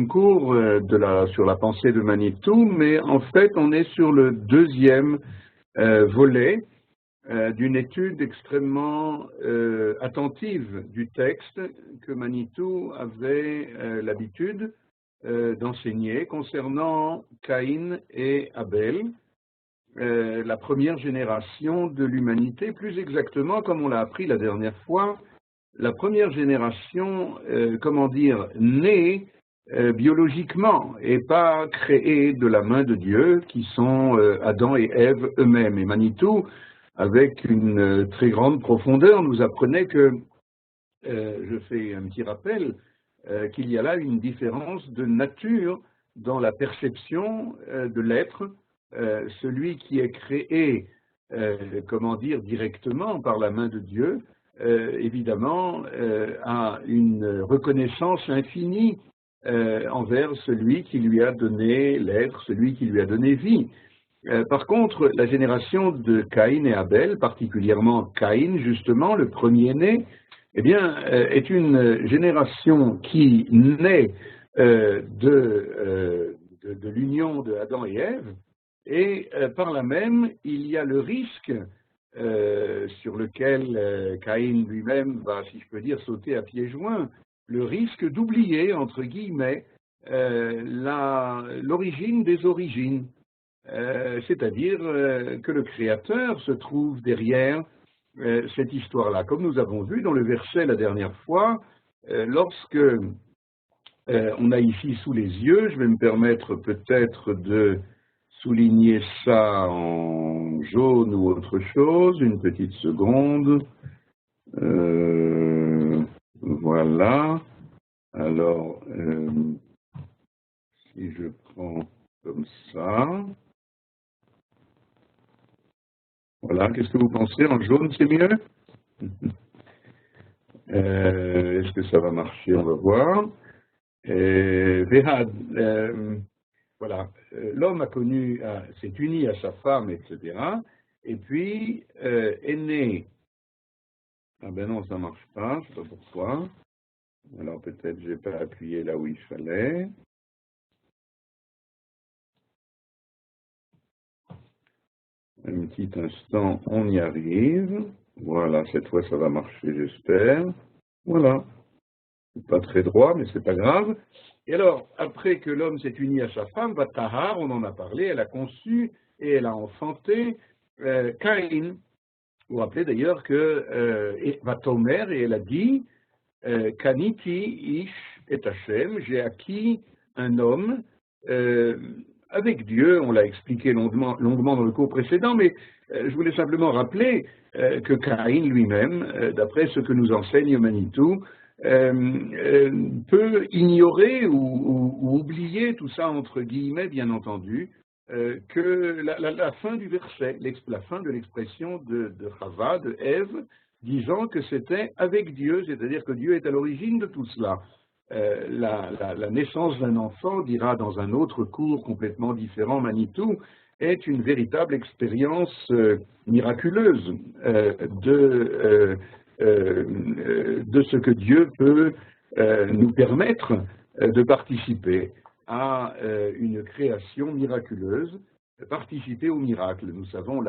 cours sur la pensée de Manitou, mais en fait on est sur le deuxième volet d'une étude extrêmement attentive du texte que Manitou avait l'habitude d'enseigner concernant Caïn et Abel, la première génération de l'humanité, plus exactement, comme on l'a appris la dernière fois, la première génération, née biologiquement et pas créée de la main de Dieu, qui sont Adam et Ève eux-mêmes. Et Manitou, avec une très grande profondeur, nous apprenait que, je fais un petit rappel, qu'il y a là une différence de nature dans la perception de l'être, celui qui est créé, directement par la main de Dieu, évidemment, a une reconnaissance infinie envers celui qui lui a donné l'être, celui qui lui a donné vie. Par contre, la génération de Caïn et Abel, particulièrement Caïn, justement, le premier-né, eh bien, est une génération qui naît de l'union de Adam et Ève, et par là même, il y a le risque sur lequel Caïn lui-même va, si je peux dire, sauter à pieds joints, le risque d'oublier, entre guillemets, l'origine des origines. C'est-à-dire que le Créateur se trouve derrière cette histoire-là. Comme nous avons vu dans le verset la dernière fois, lorsque on a ici sous les yeux, je vais me permettre peut-être de souligner ça en jaune ou autre chose, une petite seconde. Voilà. Alors, si je prends comme ça, voilà, qu'est-ce que vous pensez? En jaune, c'est mieux? Est-ce que ça va marcher? On va voir. Voilà, l'homme a connu, s'est uni à sa femme, etc. Et puis est né. Ah ben non, ça marche pas, je sais pas pourquoi. Alors peut-être j'ai pas appuyé là où il fallait. Un petit instant, on y arrive. Voilà, cette fois ça va marcher, j'espère. Voilà. Pas très droit, mais c'est pas grave. Et alors, après que l'homme s'est uni à sa femme, Vatahar, on en a parlé, elle a conçu et elle a enfanté Caïn. Vous vous rappelez d'ailleurs que Vatomer, et elle a dit Kaniti ish et Hachem, j'ai acquis un homme avec Dieu, on l'a expliqué longuement dans le cours précédent, mais je voulais simplement rappeler que Caïn lui-même, d'après ce que nous enseigne Manitou, peut ignorer ou oublier tout ça entre guillemets, bien entendu, que la fin du verset, la fin de l'expression de Chava, de Ève, disant que c'était avec Dieu, c'est-à-dire que Dieu est à l'origine de tout cela. La naissance d'un enfant, dira dans un autre cours complètement différent Manitou, est une véritable expérience miraculeuse de ce que Dieu peut nous permettre de participer à une création miraculeuse, participer au miracle. Nous savons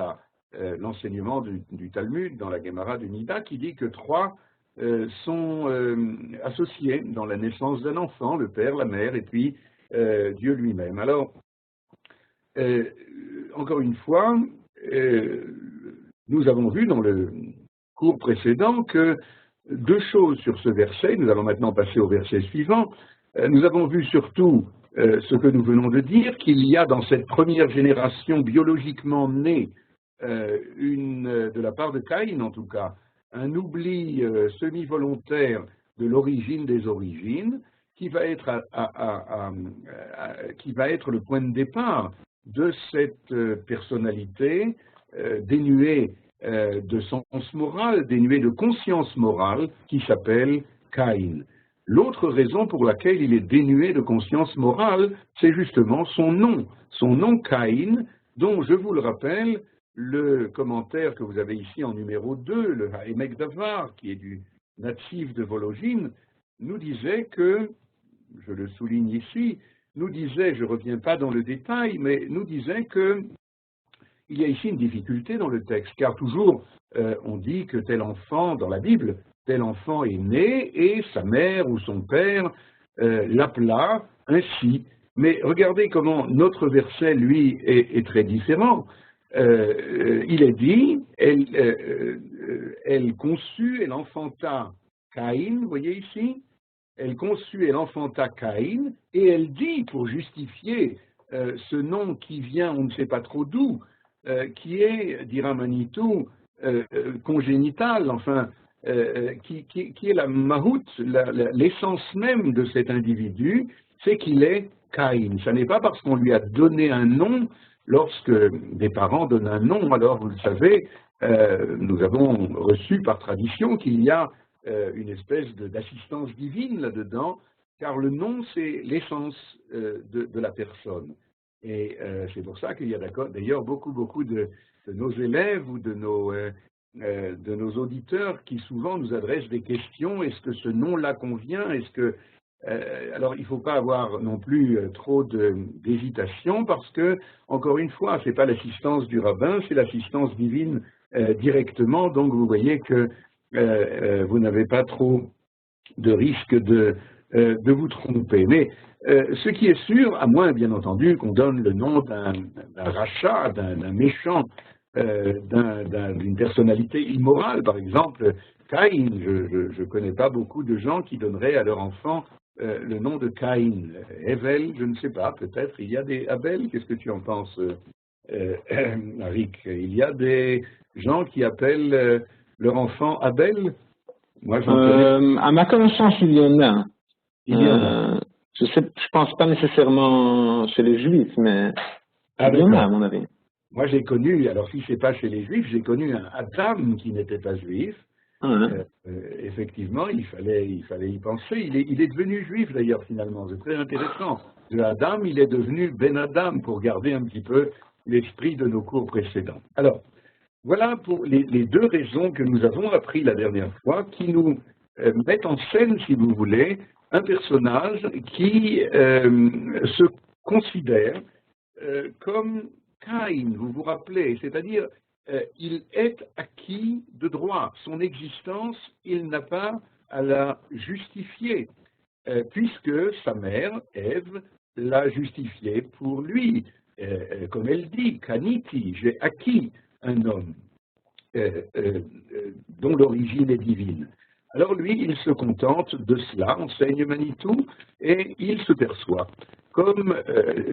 l'enseignement du Talmud dans la Gemara de Nida qui dit que trois sont associés dans la naissance d'un enfant, le père, la mère et puis Dieu lui-même. Alors, encore une fois, nous avons vu dans le cours précédent que deux choses sur ce verset. Nous allons maintenant passer au verset suivant. Nous avons vu surtout ce que nous venons de dire, qu'il y a dans cette première génération biologiquement née, de la part de Caïn en tout cas, un oubli semi-volontaire de l'origine des origines, qui va être le point de départ de cette personnalité dénuée de sens moral, dénuée de conscience morale, qui s'appelle Caïn. L'autre raison pour laquelle il est dénué de conscience morale, c'est justement son nom Caïn, dont, je vous le rappelle, le commentaire que vous avez ici en numéro 2, le Haemek Davar, qui est du natif de Vologine, nous disait que je le souligne ici, nous disait, je ne reviens pas dans le détail, mais nous disait qu'il y a ici une difficulté dans le texte, car toujours on dit que tel enfant, dans la Bible, tel enfant est né et sa mère ou son père l'appela ainsi. Mais regardez comment notre verset, lui, est très différent. Il est dit, elle conçut, elle enfanta Caïn, vous voyez ici, elle conçut, elle enfanta Caïn, et elle dit, pour justifier ce nom qui vient, on ne sait pas trop d'où, qui est, dira Manitou, congénital, enfin, qui est la mahout, l'essence même de cet individu, c'est qu'il est Caïn. Ce n'est pas parce qu'on lui a donné un nom, lorsque des parents donnent un nom, alors vous le savez, nous avons reçu par tradition qu'il y a une espèce d'assistance divine là-dedans, car le nom, c'est l'essence de la personne. Et c'est pour ça qu'il y a d'ailleurs beaucoup de nos élèves ou de nos auditeurs qui souvent nous adressent des questions. Est-ce que ce nom-là convient? Est-ce que alors, il ne faut pas avoir non plus trop d'hésitation parce que, encore une fois, ce n'est pas l'assistance du rabbin, c'est l'assistance divine directement. Donc, vous voyez que vous n'avez pas trop de risque de vous tromper. Mais ce qui est sûr, à moins, bien entendu, qu'on donne le nom d'un rachat, d'un méchant, d'une personnalité immorale, par exemple, Caïn. Je ne connais pas beaucoup de gens qui donneraient à leur enfant le nom de Caïn. Evel, je ne sais pas, peut-être. Il y a des Abel, qu'est-ce que tu en penses, Rick? Il y a des gens qui appellent leur enfant Abel? Moi, j'en connais. À ma connaissance, il y en a. Il y en a. Je pense pas nécessairement chez les Juifs, mais il y en a, à mon avis. Moi, j'ai connu, alors si c'est pas chez les Juifs, j'ai connu un Adam qui n'était pas juif. Effectivement, il fallait y penser. Il est devenu juif d'ailleurs finalement, c'est très intéressant. De Adam, il est devenu Ben Adam pour garder un petit peu l'esprit de nos cours précédents. Alors, voilà pour les deux raisons que nous avons appris la dernière fois qui nous mettent en scène, si vous voulez, un personnage qui se considère comme Caïn, vous vous rappelez, c'est-à-dire il est acquis de droit. Son existence, il n'a pas à la justifier, puisque sa mère, Ève, l'a justifié pour lui. Comme elle dit, Kaniti, j'ai acquis un homme dont l'origine est divine. Alors lui, il se contente de cela, enseigne Manitou, et il se perçoit comme,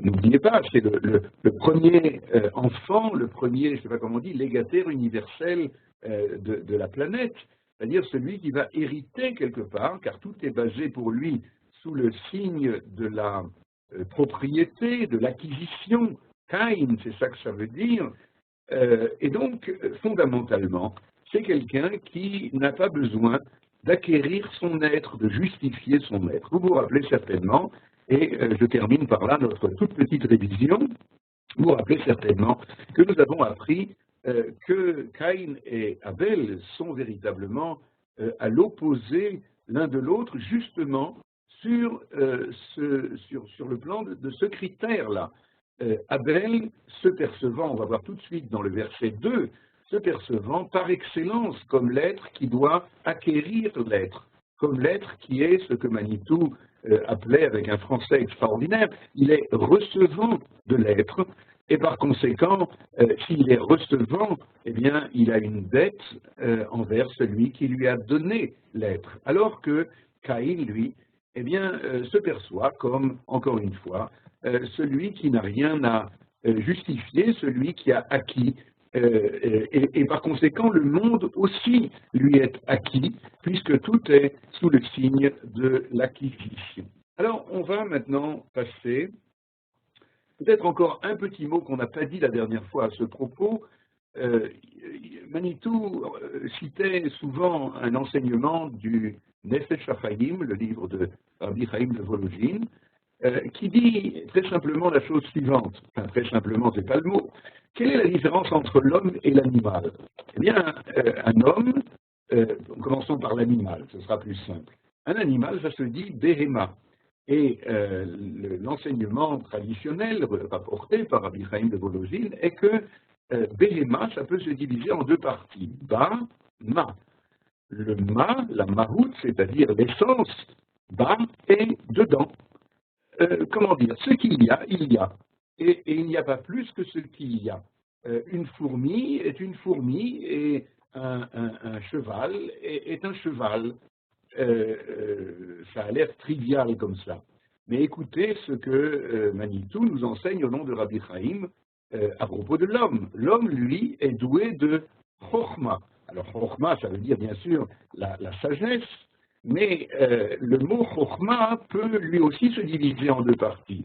n'oubliez pas, c'est le premier enfant, le premier, je ne sais pas comment on dit, légataire universel de la planète, c'est-à-dire celui qui va hériter quelque part, car tout est basé pour lui sous le signe de la propriété, de l'acquisition. Caïn, c'est ça que ça veut dire. Et donc, fondamentalement, c'est quelqu'un qui n'a pas besoin d'acquérir son être, de justifier son être. Vous vous rappelez certainement, et je termine par là notre toute petite révision, vous vous rappelez certainement que nous avons appris que Caïn et Abel sont véritablement à l'opposé l'un de l'autre, justement sur le plan de ce critère-là. Abel se percevant, on va voir tout de suite dans le verset 2, se percevant par excellence comme l'être qui doit acquérir l'être, comme l'être qui est ce que Manitou appelait avec un français extraordinaire, il est recevant de l'être, et par conséquent, s'il est recevant, eh bien, il a une dette envers celui qui lui a donné l'être, alors que Caïn, lui, eh bien, se perçoit comme, encore une fois, celui qui n'a rien à justifier, celui qui a acquis, et par conséquent, le monde aussi lui est acquis, puisque tout est sous le signe de l'acquisition. Alors, on va maintenant passer, peut-être encore un petit mot qu'on n'a pas dit la dernière fois à ce propos. Manitou citait souvent un enseignement du Nefesh HaChaim, le livre de Rabbi Chaim de Volojine, qui dit très simplement la chose suivante, enfin très simplement, c'est pas le mot. Quelle est la différence entre l'homme et l'animal? Eh bien, un homme, commençons par l'animal, ce sera plus simple. Un animal, ça se dit Behema. Et l'enseignement traditionnel rapporté par Rabbi Chaim de Volozhin est que Behema, ça peut se diviser en deux parties, Ba, Ma. Le Ma, la Mahout, c'est-à-dire l'essence, Ba est dedans. Comment dire, ce qu'il y a, il y a. Et il n'y a pas plus que ce qu'il y a. Une fourmi est une fourmi et un cheval est un cheval. Ça a l'air trivial comme ça. Mais écoutez ce que Manitou nous enseigne au nom de Rabbi Chaim à propos de l'homme. L'homme, lui, est doué de Chochma. Alors, Chochma, ça veut dire bien sûr la sagesse, mais le mot Chochma peut lui aussi se diviser en deux parties.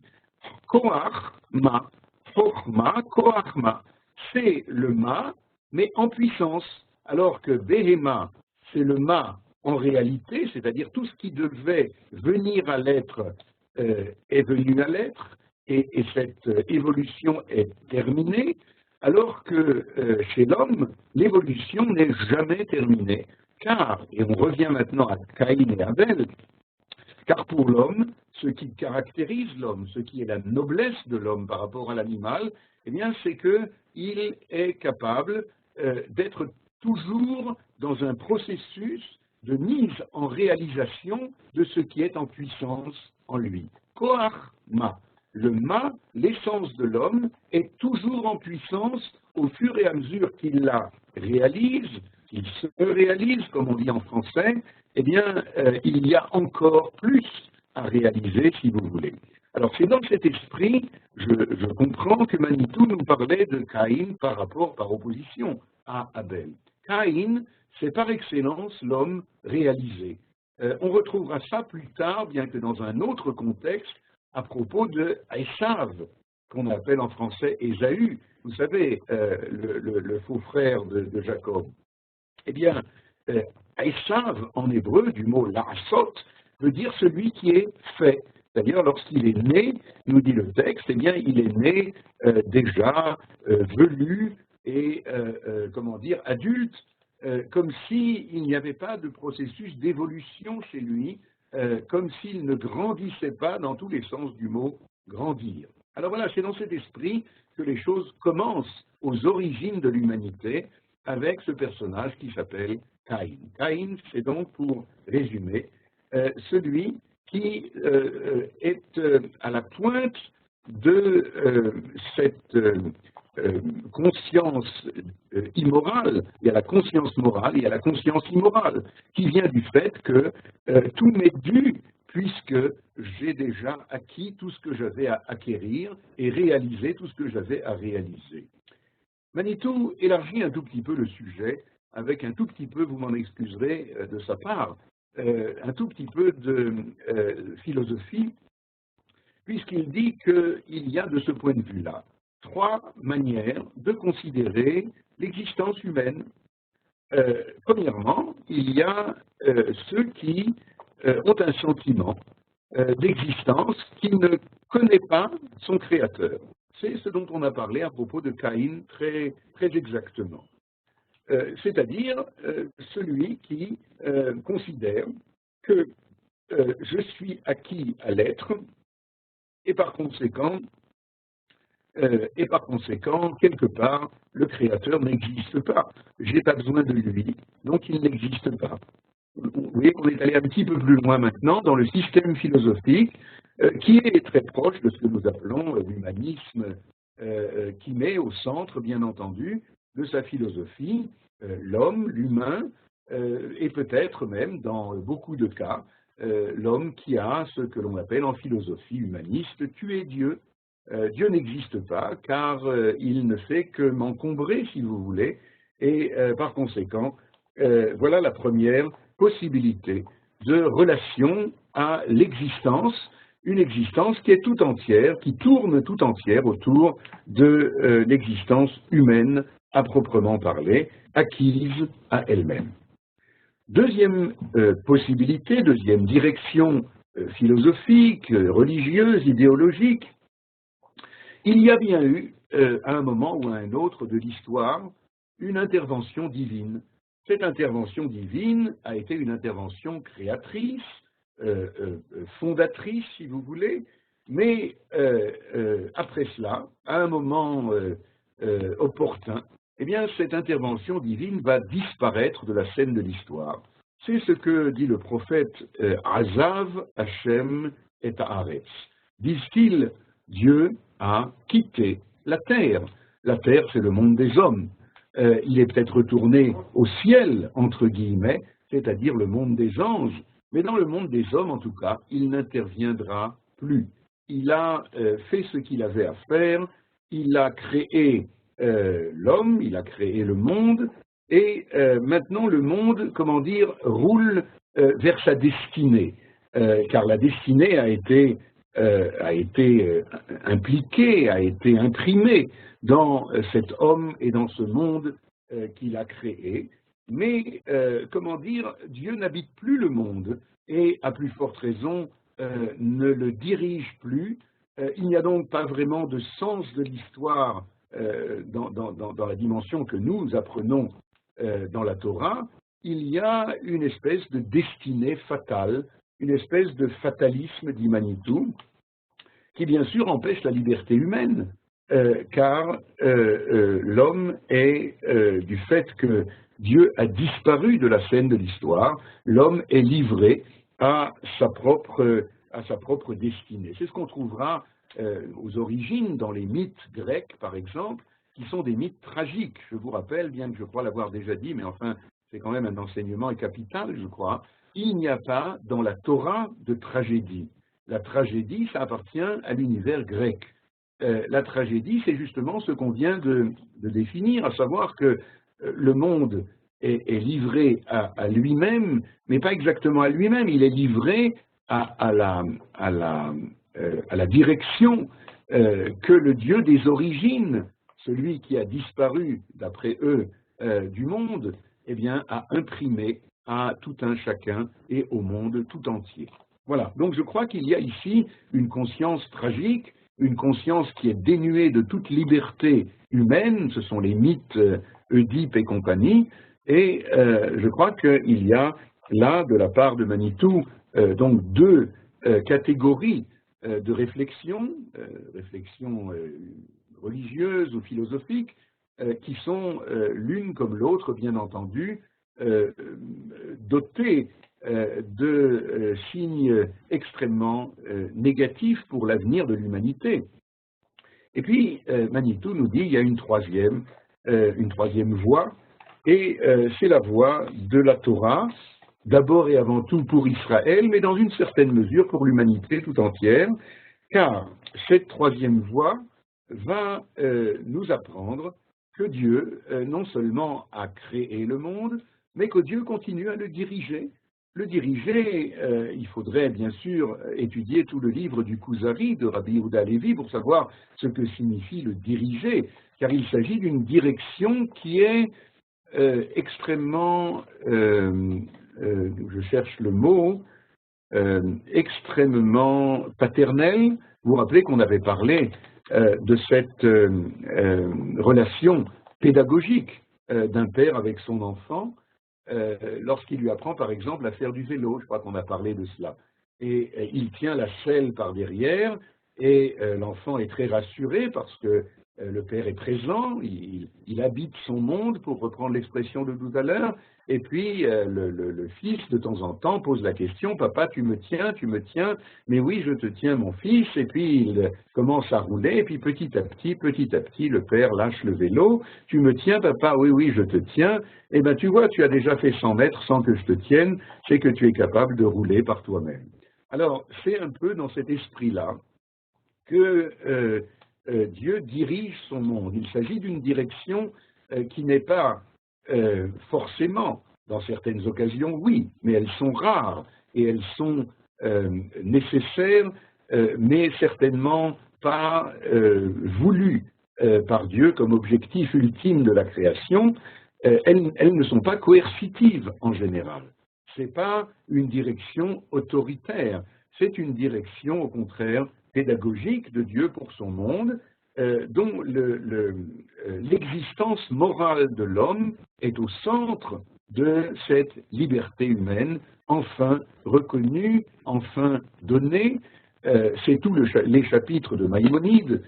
Koach, Ma, Chochma, Koach, Ma. C'est le Ma, mais en puissance, alors que Behema, c'est le Ma en réalité, c'est-à-dire tout ce qui devait venir à l'être est venu à l'être, et cette évolution est terminée, alors que chez l'homme, l'évolution n'est jamais terminée. Car, et on revient maintenant à Caïn et Abel, car pour l'homme, ce qui caractérise l'homme, ce qui est la noblesse de l'homme par rapport à l'animal, eh bien, c'est qu'il est capable d'être toujours dans un processus de mise en réalisation de ce qui est en puissance en lui. Koach Ma. Le Ma, l'essence de l'homme, est toujours en puissance au fur et à mesure qu'il la réalise, qu'il se réalise, comme on dit en français, eh bien, il y a encore plus à réaliser, si vous voulez. Alors, c'est dans cet esprit, je comprends que Manitou nous parlait de Caïn par opposition à Abel. Caïn, c'est par excellence l'homme réalisé. On retrouvera ça plus tard, bien que dans un autre contexte, à propos de Esav, qu'on appelle en français Ésaü, vous savez, le faux frère de Jacob. Eh bien, Esav, en hébreu, du mot la'asot, veut dire celui qui est fait. C'est-à-dire, lorsqu'il est né, nous dit le texte, eh bien, il est né déjà velu et, comment dire, adulte, comme s'il n'y avait pas de processus d'évolution chez lui, comme s'il ne grandissait pas dans tous les sens du mot grandir. Alors voilà, c'est dans cet esprit que les choses commencent aux origines de l'humanité avec ce personnage qui s'appelle Caïn. Caïn, c'est donc, pour résumer, celui qui est à la pointe de cette conscience immorale. Il y a la conscience morale, il y a la conscience immorale, qui vient du fait que tout m'est dû puisque j'ai déjà acquis tout ce que j'avais à acquérir et réalisé tout ce que j'avais à réaliser. Manitou élargit un tout petit peu le sujet avec un tout petit peu, vous m'en excuserez de sa part, un tout petit peu de philosophie, puisqu'il dit qu'il y a de ce point de vue-là trois manières de considérer l'existence humaine. Premièrement, il y a ceux qui ont un sentiment d'existence qui ne connaît pas son créateur. C'est ce dont on a parlé à propos de Caïn très, très exactement. C'est-à-dire celui qui considère que je suis acquis à l'être et par conséquent, quelque part, le Créateur n'existe pas. Je n'ai pas besoin de lui, donc il n'existe pas. Vous voyez qu'on est allé un petit peu plus loin maintenant dans le système philosophique qui est très proche de ce que nous appelons l'humanisme, qui met au centre, bien entendu, de sa philosophie l'homme, l'humain, et peut-être même, dans beaucoup de cas, l'homme qui a ce que l'on appelle en philosophie humaniste tuer Dieu. Dieu n'existe pas car il ne fait que m'encombrer, si vous voulez, et par conséquent, voilà la première possibilité de relation à l'existence, une existence qui est tout entière, qui tourne tout entière autour de l'existence humaine à proprement parler, acquise à elle-même. Deuxième possibilité, deuxième direction philosophique, religieuse, idéologique, il y a bien eu, à un moment ou à un autre de l'histoire, une intervention divine. Cette intervention divine a été une intervention créatrice, fondatrice, si vous voulez, mais après cela, à un moment opportun, eh bien, cette intervention divine va disparaître de la scène de l'histoire. C'est ce que dit le prophète Azav Hashem et Haaretz. Disent-ils, Dieu a quitté la terre. La terre, c'est le monde des hommes. Il est peut-être retourné au ciel, entre guillemets, c'est-à-dire le monde des anges, mais dans le monde des hommes, en tout cas, il n'interviendra plus. Il a fait ce qu'il avait à faire, il a créé l'homme, il a créé le monde, et maintenant le monde, comment dire, roule vers sa destinée, car la destinée a été impliquée, a été imprimée dans cet homme et dans ce monde qu'il a créé. Mais, comment dire, Dieu n'habite plus le monde et, à plus forte raison, ne le dirige plus. Il n'y a donc pas vraiment de sens de l'histoire dans la dimension que nous apprenons dans la Torah. Il y a une espèce de destinée fatale, une espèce de fatalisme, dit Manitou, qui bien sûr empêche la liberté humaine, car l'homme est, du fait que Dieu a disparu de la scène de l'histoire, l'homme est livré à sa propre destinée. C'est ce qu'on trouvera aux origines dans les mythes grecs, par exemple, qui sont des mythes tragiques. Je vous rappelle, bien que je crois l'avoir déjà dit, mais enfin, c'est quand même un enseignement capital, je crois, il n'y a pas dans la Torah de tragédie. La tragédie, ça appartient à l'univers grec. La tragédie, c'est justement ce qu'on vient de définir, à savoir que le monde est livré à lui-même, mais pas exactement à lui-même, il est livré à la direction que le Dieu des origines, celui qui a disparu, d'après eux, du monde, eh bien, a imprimé à tout un chacun et au monde tout entier. Voilà, donc je crois qu'il y a ici une conscience tragique, une conscience qui est dénuée de toute liberté humaine, ce sont les mythes Oedipe et compagnie, et je crois qu'il y a là, de la part de Manitou, donc deux catégories de réflexion, religieuse ou philosophique, qui sont l'une comme l'autre, bien entendu, dotées de signes extrêmement négatifs pour l'avenir de l'humanité. Et puis, Manitou nous dit qu'il y a une troisième voie, et c'est la voie de la Torah, d'abord et avant tout pour Israël, mais dans une certaine mesure pour l'humanité tout entière, car cette troisième voie va nous apprendre que Dieu, non seulement a créé le monde, mais que Dieu continue à le diriger. Le diriger, il faudrait bien sûr étudier tout le livre du Kuzari de Rabbi Yehuda Levi pour savoir ce que signifie le diriger, car il s'agit d'une direction qui est extrêmement, je cherche le mot, extrêmement paternelle. Vous vous rappelez qu'on avait parlé de cette relation pédagogique d'un père avec son enfant, lorsqu'il lui apprend par exemple à faire du vélo, je crois qu'on a parlé de cela. Et il tient la selle par derrière, et l'enfant est très rassuré parce que le père est présent, il habite son monde, pour reprendre l'expression de tout à l'heure, et puis le fils, de temps en temps, pose la question, « Papa, tu me tiens, mais oui, je te tiens, mon fils », et puis il commence à rouler, et puis petit à petit, le père lâche le vélo, « Tu me tiens, papa, oui, oui, je te tiens », et bien tu vois, tu as déjà fait 100 mètres sans que je te tienne, c'est que tu es capable de rouler par toi-même. Alors, c'est un peu dans cet esprit-là que Dieu dirige son monde. Il s'agit d'une direction qui n'est pas forcément, dans certaines occasions, oui, mais elles sont rares et elles sont nécessaires, mais certainement pas voulues par Dieu comme objectif ultime de la création. Elles ne sont pas coercitives en général. Ce n'est pas une direction autoritaire, c'est une direction au contraire pédagogique de Dieu pour son monde, dont l'existence morale de l'homme est au centre de cette liberté humaine enfin reconnu, enfin donné. C'est tous les chapitres de Maïmonide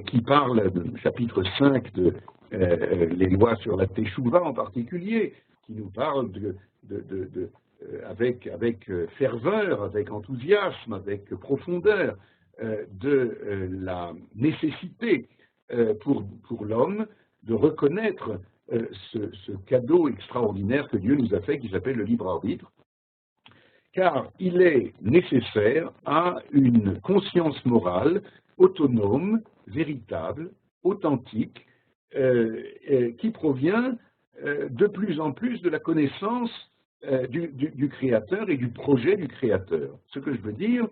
qui parlent, chapitre 5 de les lois sur la Teshuvah en particulier, qui nous parlent avec ferveur, avec enthousiasme, avec profondeur de la nécessité pour l'homme de reconnaître ce cadeau extraordinaire que Dieu nous a fait, qui s'appelle le libre arbitre, car il est nécessaire à une conscience morale autonome, véritable, authentique, qui provient de plus en plus de la connaissance du Créateur et du projet du Créateur. Ce que je veux dire,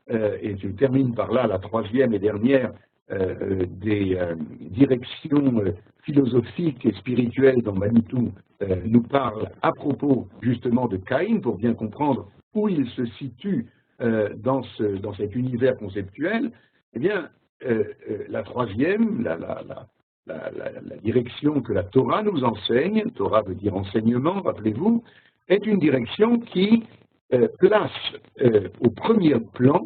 et je termine par là la troisième et dernière des directions philosophiques et spirituelles dont Manitou nous parle à propos justement de Caïn, pour bien comprendre où il se situe dans cet univers conceptuel. Eh bien, la troisième, la direction que la Torah nous enseigne, Torah veut dire enseignement, rappelez-vous, est une direction qui place au premier plan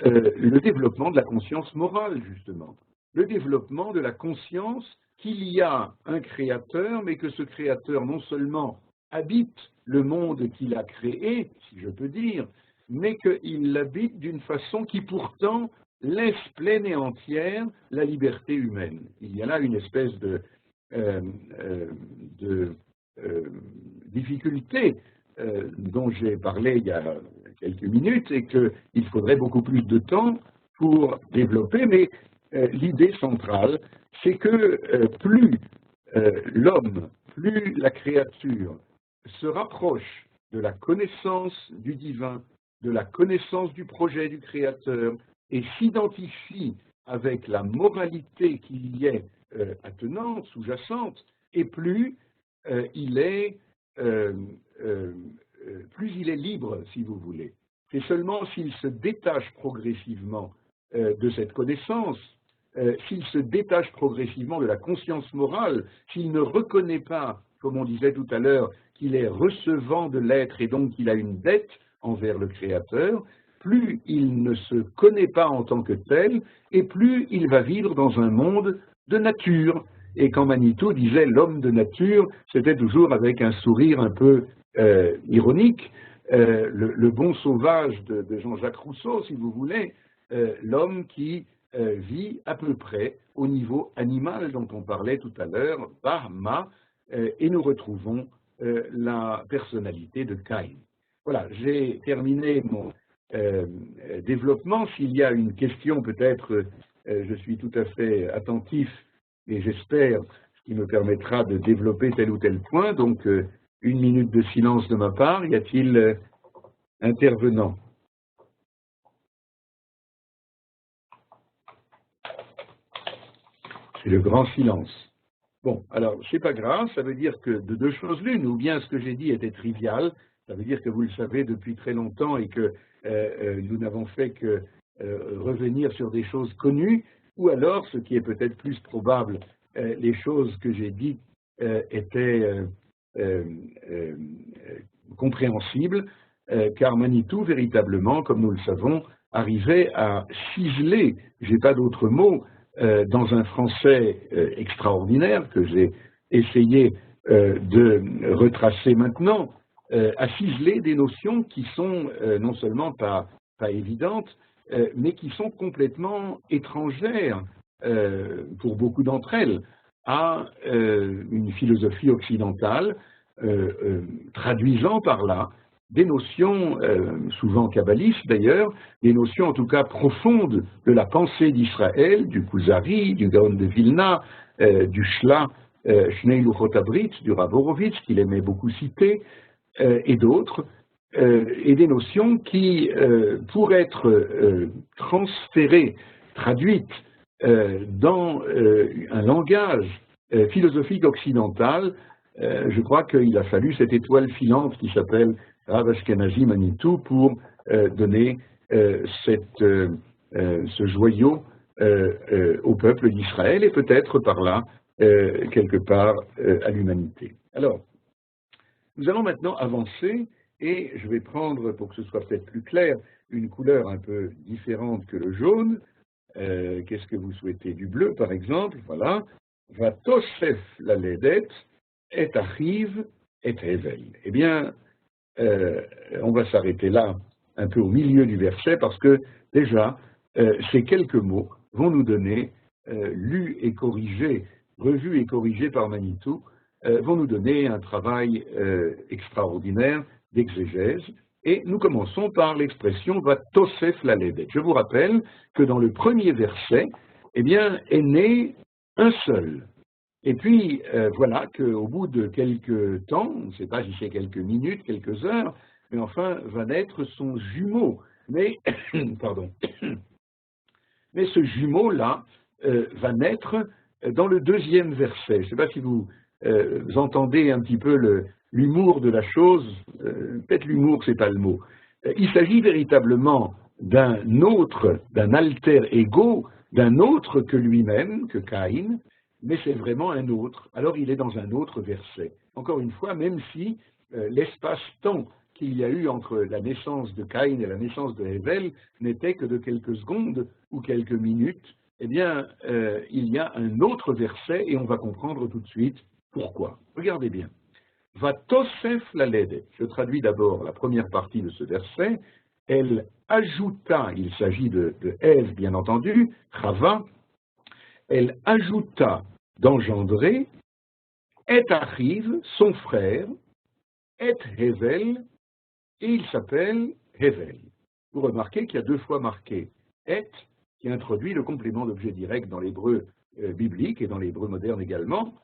le développement de la conscience morale, justement. Le développement de la conscience qu'il y a un créateur, mais que ce créateur non seulement habite le monde qu'il a créé, si je peux dire, mais qu'il l'habite d'une façon qui pourtant laisse pleine et entière la liberté humaine. Il y a là une espèce de difficulté dont j'ai parlé il y a quelques minutes et qu'il faudrait beaucoup plus de temps pour développer, mais l'idée centrale, c'est que plus l'homme, plus la créature se rapproche de la connaissance du divin, de la connaissance du projet du Créateur, et s'identifie avec la moralité qui y est attenante, sous-jacente, et plus il est libre, si vous voulez. C'est seulement s'il se détache progressivement de cette connaissance, s'il se détache progressivement de la conscience morale, s'il ne reconnaît pas, comme on disait tout à l'heure, qu'il est recevant de l'être et donc qu'il a une dette envers le Créateur, plus il ne se connaît pas en tant que tel, et plus il va vivre dans un monde de nature. Et quand Manitou disait l'homme de nature, c'était toujours avec un sourire un peu ironique, le bon sauvage de Jean-Jacques Rousseau, si vous voulez, l'homme qui vit à peu près au niveau animal dont on parlait tout à l'heure, Bahma, et nous retrouvons la personnalité de Caïn. Voilà, j'ai terminé mon développement. S'il y a une question, peut-être, je suis tout à fait attentif et j'espère ce qui me permettra de développer tel ou tel point. Donc, une minute de silence de ma part. Y a-t-il intervenant? C'est le grand silence. Bon, alors, c'est pas grave, ça veut dire que de deux choses l'une, ou bien ce que j'ai dit était trivial, ça veut dire que vous le savez depuis très longtemps et que nous n'avons fait que revenir sur des choses connues, ou alors, ce qui est peut-être plus probable, les choses que j'ai dites étaient compréhensibles, car Manitou, véritablement, comme nous le savons, arrivait à ciseler, j'ai pas d'autre mot, dans un français extraordinaire que j'ai essayé de retracer maintenant, à ciseler des notions qui sont non seulement pas évidentes, mais qui sont complètement étrangères pour beaucoup d'entre elles à une philosophie occidentale, traduisant par là des notions, souvent kabbalistes d'ailleurs, des notions en tout cas profondes de la pensée d'Israël, du Kuzari, du Gaon de Vilna, du Shla, Shnei Luchot Habrit, du Rav Horovitz, qu'il aimait beaucoup citer, et d'autres, et des notions qui, pour être transférées, traduites dans un langage philosophique occidental, je crois qu'il a fallu cette étoile filante qui s'appelle Rav Ashkenazi Manitou pour donner ce joyau au peuple d'Israël et peut-être par là, quelque part, à l'humanité. Alors, nous allons maintenant avancer et je vais prendre, pour que ce soit peut-être plus clair, une couleur un peu différente que le jaune. Qu'est-ce que vous souhaitez? Du bleu, par exemple, voilà. Vatosef laledet, et achiv, et hevel. Eh bien, on va s'arrêter là, un peu au milieu du verset, parce que déjà, ces quelques mots vont nous donner, lus et corrigés, revus et corrigés par Manitou, vont nous donner un travail extraordinaire d'exégèse. Et nous commençons par l'expression va tosef la ledet. Je vous rappelle que dans le premier verset, eh bien, est né un seul. Et puis, voilà qu'au bout de quelques temps, on ne sait pas si c'est quelques minutes, quelques heures, mais enfin, va naître son jumeau. Mais, pardon, mais ce jumeau-là va naître dans le deuxième verset. Je ne sais pas si vous entendez un petit peu l'humour de la chose. Peut-être l'humour, c'est pas le mot. Il s'agit véritablement d'un autre, d'un alter ego, d'un autre que lui-même, que Caïn, mais c'est vraiment un autre. Alors il est dans un autre verset. Encore une fois, même si l'espace-temps qu'il y a eu entre la naissance de Caïn et la naissance de Hevel n'était que de quelques secondes ou quelques minutes, eh bien, il y a un autre verset et on va comprendre tout de suite pourquoi. Regardez bien. Va tosef la ledet. Je traduis d'abord la première partie de ce verset. Elle ajouta, il s'agit de Ève bien entendu, Chava, elle ajouta d'engendrer et Achiv, son frère, et Hevel, et il s'appelle Hevel. Vous remarquez qu'il y a deux fois marqué et, qui introduit le complément d'objet direct dans l'hébreu biblique et dans l'hébreu moderne également,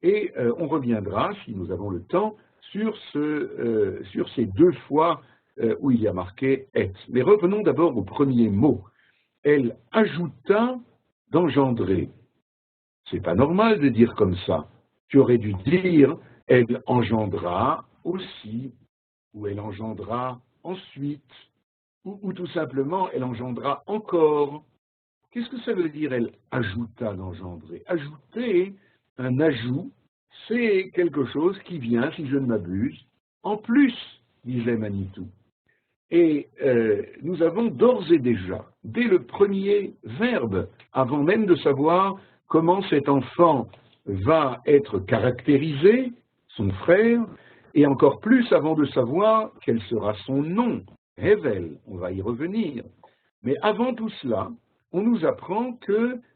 et on reviendra, si nous avons le temps, sur ces deux fois où il y a marqué et. Mais revenons d'abord au premier mot. Elle ajouta d'engendrer. C'est pas normal de dire comme ça. Tu aurais dû dire elle engendra aussi, ou elle engendra ensuite, ou tout simplement elle engendra encore. Qu'est-ce que ça veut dire elle ajouta d'engendrer? Ajouter, un ajout, c'est quelque chose qui vient, si je ne m'abuse, en plus, disait Manitou. Et nous avons d'ores et déjà, dès le premier verbe, avant même de savoir comment cet enfant va être caractérisé, son frère, et encore plus avant de savoir quel sera son nom, Hevel, on va y revenir. Mais avant tout cela, on nous apprend qu'elle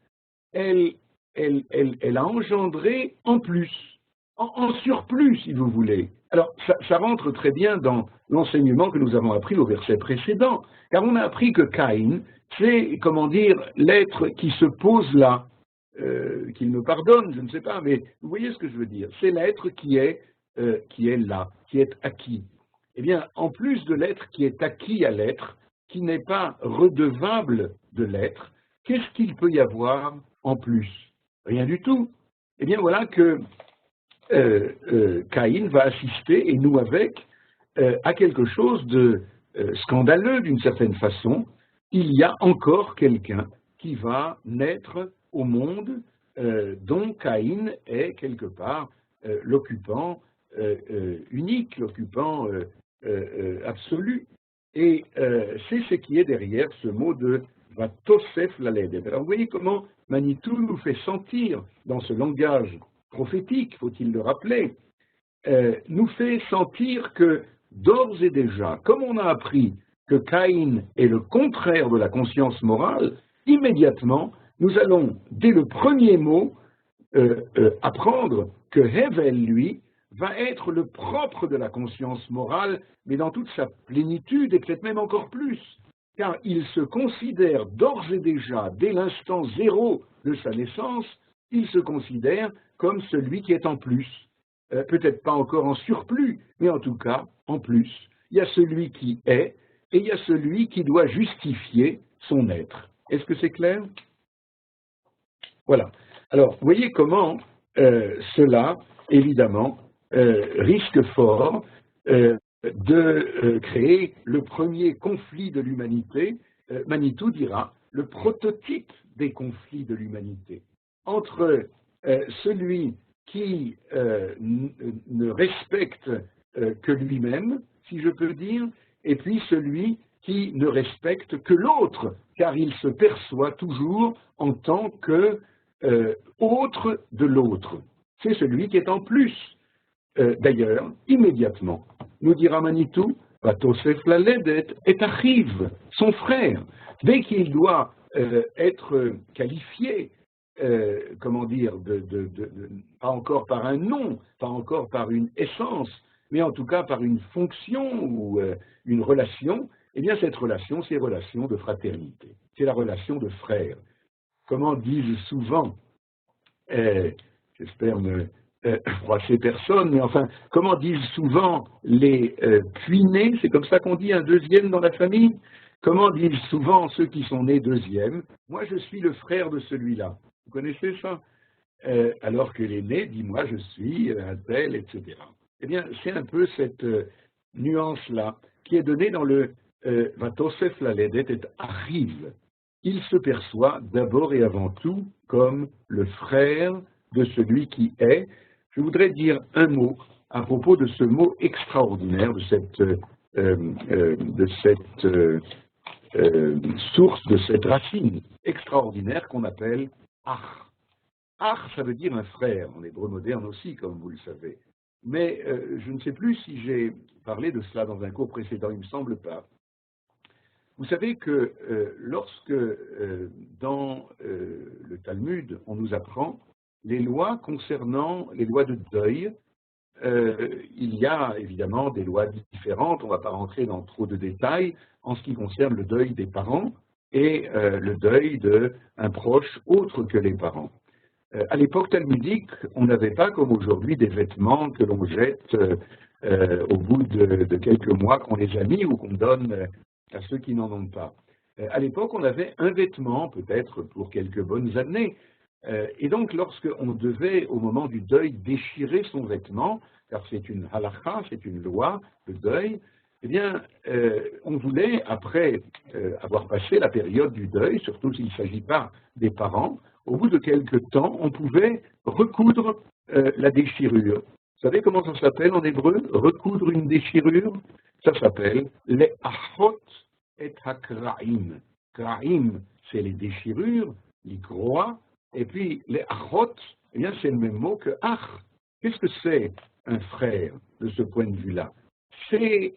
a engendré en plus, en surplus, si vous voulez. Alors, ça rentre très bien dans l'enseignement que nous avons appris au verset précédent, car on a appris que Caïn, c'est, comment dire, l'être qui se pose là, qu'il me pardonne, je ne sais pas, mais vous voyez ce que je veux dire, c'est l'être qui est là, qui est acquis. Eh bien, en plus de l'être qui est acquis à l'être, qui n'est pas redevable de l'être, qu'est-ce qu'il peut y avoir en plus? Rien du tout. Eh bien, voilà que Caïn va assister, et nous avec, à quelque chose de scandaleux d'une certaine façon. Il y a encore quelqu'un qui va naître au monde dont Caïn est quelque part l'occupant unique, l'occupant absolu. Et c'est ce qui est derrière ce mot de Vatosef la ledet. Alors vous voyez comment Manitou nous fait sentir dans ce langage prophétique, faut-il le rappeler, nous fait sentir que d'ores et déjà, comme on a appris que Caïn est le contraire de la conscience morale, immédiatement, nous allons, dès le premier mot, apprendre que Hevel, lui, va être le propre de la conscience morale, mais dans toute sa plénitude, et peut-être même encore plus, car il se considère d'ores et déjà, dès l'instant zéro de sa naissance, il se considère comme celui qui est en plus. Peut-être pas encore en surplus, mais en tout cas en plus. Il y a celui qui est, et il y a celui qui doit justifier son être. Est-ce que c'est clair? Voilà. Alors, vous voyez comment cela, évidemment, risque fort de créer le premier conflit de l'humanité. Manitou dira le prototype des conflits de l'humanité entre celui qui ne respecte que lui-même, si je peux dire, et puis celui qui ne respecte que l'autre, car il se perçoit toujours en tant que autre de l'autre. C'est celui qui est en plus. D'ailleurs, immédiatement, nous dira Manitou, Vatosef Laledet et Achiv, son frère. Dès qu'il doit être qualifié, comment dire, pas encore par un nom, pas encore par une essence, mais en tout cas par une fonction ou une relation, eh bien cette relation, c'est une relation de fraternité, c'est la relation de frère. Comment disent souvent, j'espère ne froisser personne, mais enfin, comment disent souvent les puits-nés, c'est comme ça qu'on dit un deuxième dans la famille, comment disent souvent ceux qui sont nés deuxième, moi je suis le frère de celui-là. Vous connaissez ça? Alors que l'aîné dit, moi je suis un tel, etc. Eh bien, c'est un peu cette nuance-là qui est donnée dans le Vatosef Laledet et Achiv. Il se perçoit d'abord et avant tout comme le frère de celui qui est. Je voudrais dire un mot à propos de ce mot extraordinaire, de cette source, de cette racine extraordinaire qu'on appelle Ach. Ach, ça veut dire un frère, en hébreu moderne aussi, comme vous le savez. Mais je ne sais plus si j'ai parlé de cela dans un cours précédent, il ne me semble pas. Vous savez que lorsque dans le Talmud, on nous apprend les lois concernant les lois de deuil, il y a évidemment des lois différentes, on ne va pas rentrer dans trop de détails en ce qui concerne le deuil des parents et le deuil d'un proche autre que les parents. À l'époque talmudique, on n'avait pas comme aujourd'hui des vêtements que l'on jette au bout de quelques mois qu'on les a mis ou qu'on donne à ceux qui n'en ont pas. À l'époque, on avait un vêtement, peut-être pour quelques bonnes années, et donc lorsqu'on devait, au moment du deuil, déchirer son vêtement, car c'est une halakha, c'est une loi, le deuil, eh bien, on voulait, après avoir passé la période du deuil, surtout s'il ne s'agit pas des parents, au bout de quelques temps, on pouvait recoudre la déchirure. Vous savez comment ça s'appelle en hébreu, recoudre une déchirure? Ça s'appelle les achot et hakraim. Kraim, c'est les déchirures, les groix, et puis les achot, eh bien c'est le même mot que ach. Qu'est-ce que c'est un frère de ce point de vue-là? C'est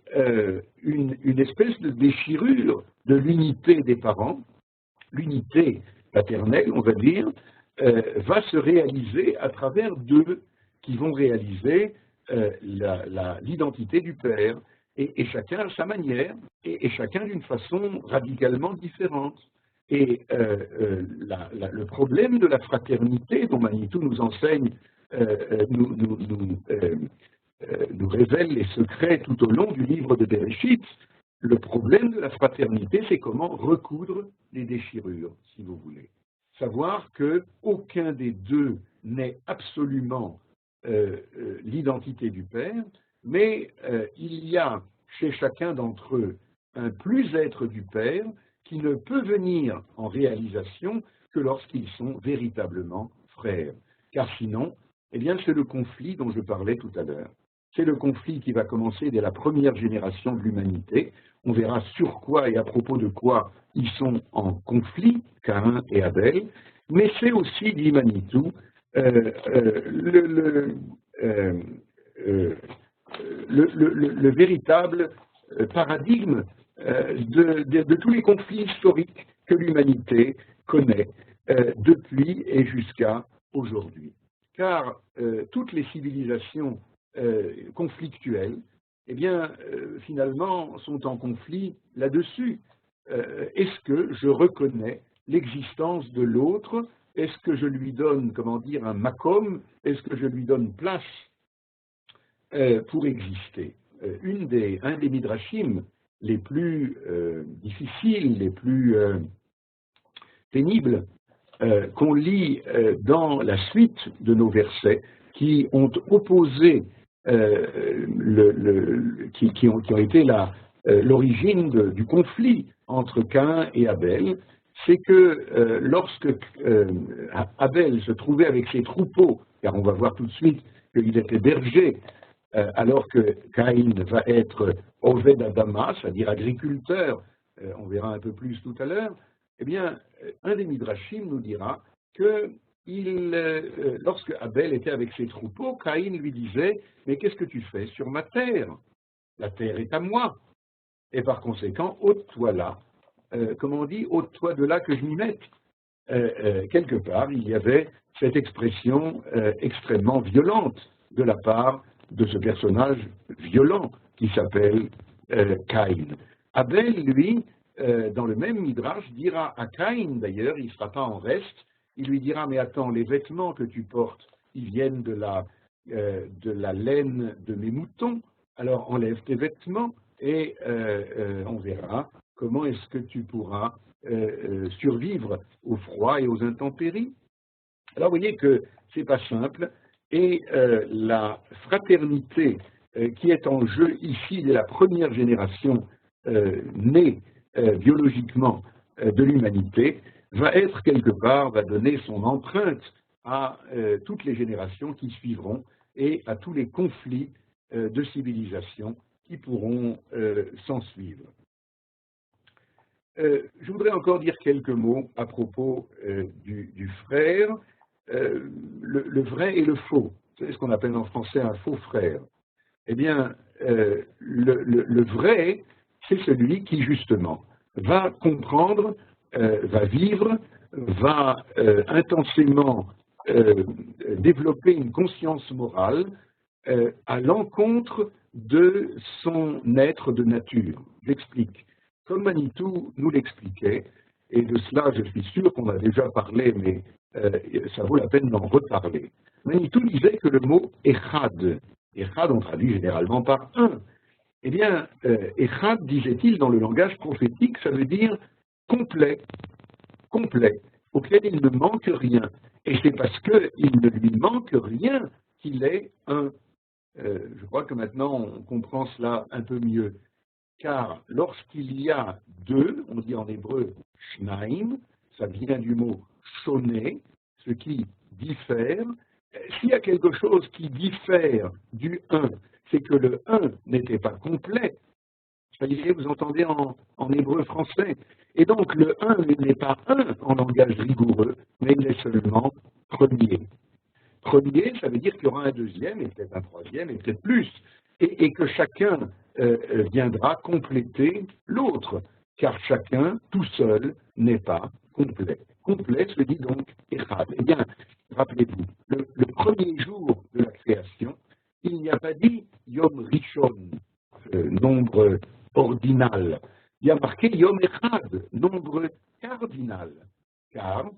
une espèce de déchirure de l'unité des parents, l'unité paternelle, on va dire, va se réaliser à travers deux qui vont réaliser l'identité du père, et chacun à sa manière, et chacun d'une façon radicalement différente. Et le problème de la fraternité dont Manitou nous enseigne, nous révèle les secrets tout au long du livre de Bereshit, le problème de la fraternité, c'est comment recoudre les déchirures, si vous voulez. Savoir qu'aucun des deux n'est absolument l'identité du Père, mais il y a chez chacun d'entre eux un plus-être du Père qui ne peut venir en réalisation que lorsqu'ils sont véritablement frères. Car sinon, eh bien, c'est le conflit dont je parlais tout à l'heure. C'est le conflit qui va commencer dès la première génération de l'humanité. On verra sur quoi et à propos de quoi ils sont en conflit, Caïn et Abel, mais c'est aussi, dit Manitou, le véritable paradigme de tous les conflits historiques que l'humanité connaît depuis et jusqu'à aujourd'hui. Car toutes les civilisations conflictuelles, eh bien, finalement, sont en conflit là-dessus. Est-ce que je reconnais l'existence de l'autre? Est-ce que je lui donne, comment dire, un makom? Est-ce que je lui donne place pour exister? Un des midrashim les plus difficiles, les plus pénibles, qu'on lit dans la suite de nos versets, qui ont opposé, qui ont été l'origine du conflit entre Caïn et Abel, c'est que lorsque Abel se trouvait avec ses troupeaux, car on va voir tout de suite qu'il était berger, alors que Caïn va être Oved Adama, c'est-à-dire agriculteur, on verra un peu plus tout à l'heure, eh bien, un des Midrashim nous dira que lorsque Abel était avec ses troupeaux, Caïn lui disait « Mais qu'est-ce que tu fais sur ma terre? La terre est à moi. Et par conséquent, ôte-toi là. Comment on dit? Ôte-toi de là que je m'y mette. » Quelque part, il y avait cette expression extrêmement violente de la part de ce personnage violent qui s'appelle Caïn. Abel, lui, dans le même Midrash, dira à Caïn, d'ailleurs, il ne sera pas en reste, il lui dira, mais attends, les vêtements que tu portes, ils viennent de la laine de mes moutons, alors enlève tes vêtements et on verra comment est-ce que tu pourras survivre au froid et aux intempéries. Alors vous voyez que c'est pas simple, et la fraternité qui est en jeu ici dès la première génération née biologiquement de l'humanité va être quelque part, va donner son empreinte à toutes les générations qui suivront et à tous les conflits de civilisation qui pourront s'en suivre. Je voudrais encore dire quelques mots à propos du frère, le vrai et le faux. C'est ce qu'on appelle en français un faux frère. Eh bien, le vrai, c'est celui qui, justement, va comprendre, va vivre, va intensément développer une conscience morale à l'encontre de son être de nature. J'explique. Comme Manitou nous l'expliquait, et de cela je suis sûr qu'on a déjà parlé, mais ça vaut la peine d'en reparler. Manitou disait que le mot Echad, Echad on traduit généralement par un, eh bien, Echad, disait-il dans le langage prophétique, ça veut dire complet, complet, auquel il ne manque rien. Et c'est parce qu'il ne lui manque rien qu'il est un. Je crois que maintenant on comprend cela un peu mieux. Car lorsqu'il y a deux, on dit en hébreu shnaim, ça vient du mot shoné, ce qui diffère. S'il y a quelque chose qui diffère du un, c'est que le un n'était pas complet. C'est-à-dire, vous entendez en hébreu français. Et donc le un n'est pas un en langage rigoureux, mais il est seulement premier. Premier, ça veut dire qu'il y aura un deuxième, et peut-être un troisième, et peut-être plus. Et que chacun viendra compléter l'autre, car chacun, tout seul, n'est pas complet. Complet se dit donc Echad. Eh bien, rappelez-vous, le premier jour de la création, il n'y a pas dit Yom Rishon, nombre ordinal. Il y a marqué Yom Echad, nombre cardinal. Car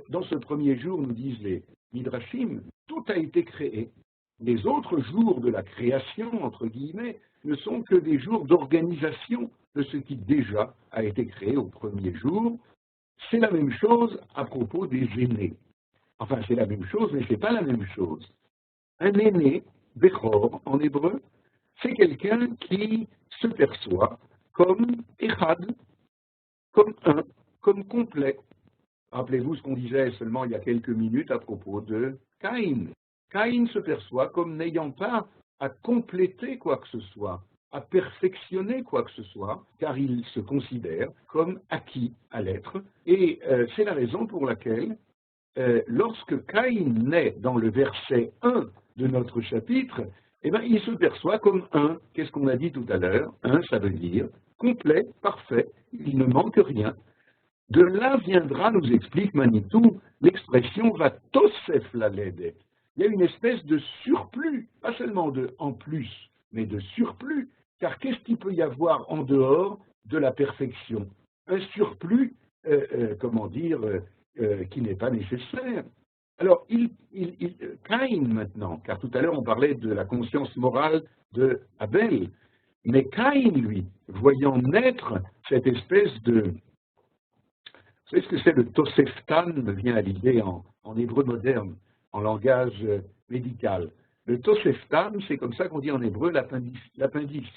dans ce premier jour, nous disent les Midrashim, tout a été créé. Les autres jours de la création, entre guillemets, ne sont que des jours d'organisation de ce qui déjà a été créé au premier jour. C'est la même chose à propos des aînés. Enfin, c'est la même chose, mais ce n'est pas la même chose. Un aîné, Bechor en hébreu, c'est quelqu'un qui se perçoit comme Echad, comme un, comme complet. Rappelez-vous ce qu'on disait seulement il y a quelques minutes à propos de Caïn. Caïn se perçoit comme n'ayant pas à compléter quoi que ce soit, à perfectionner quoi que ce soit, car il se considère comme acquis à l'être. Et c'est la raison pour laquelle, lorsque Caïn naît dans le verset 1 de notre chapitre, eh bien, il se perçoit comme un. Qu'est-ce qu'on a dit tout à l'heure? Un, ça veut dire complet, parfait, il ne manque rien. De là viendra, nous explique Manitou, l'expression va tosef la lede. Il y a une espèce de surplus, pas seulement de en plus, mais de surplus, car qu'est-ce qu'il peut y avoir en dehors de la perfection? Un surplus, comment dire, qui n'est pas nécessaire. Alors, Caïn maintenant, car tout à l'heure on parlait de la conscience morale de Abel, mais Caïn, lui, voyant naître cette espèce de... Vous savez ce que c'est le Toseftan, me vient à l'idée en hébreu moderne, en langage médical. Le Toseftan, c'est comme ça qu'on dit en hébreu l'appendice.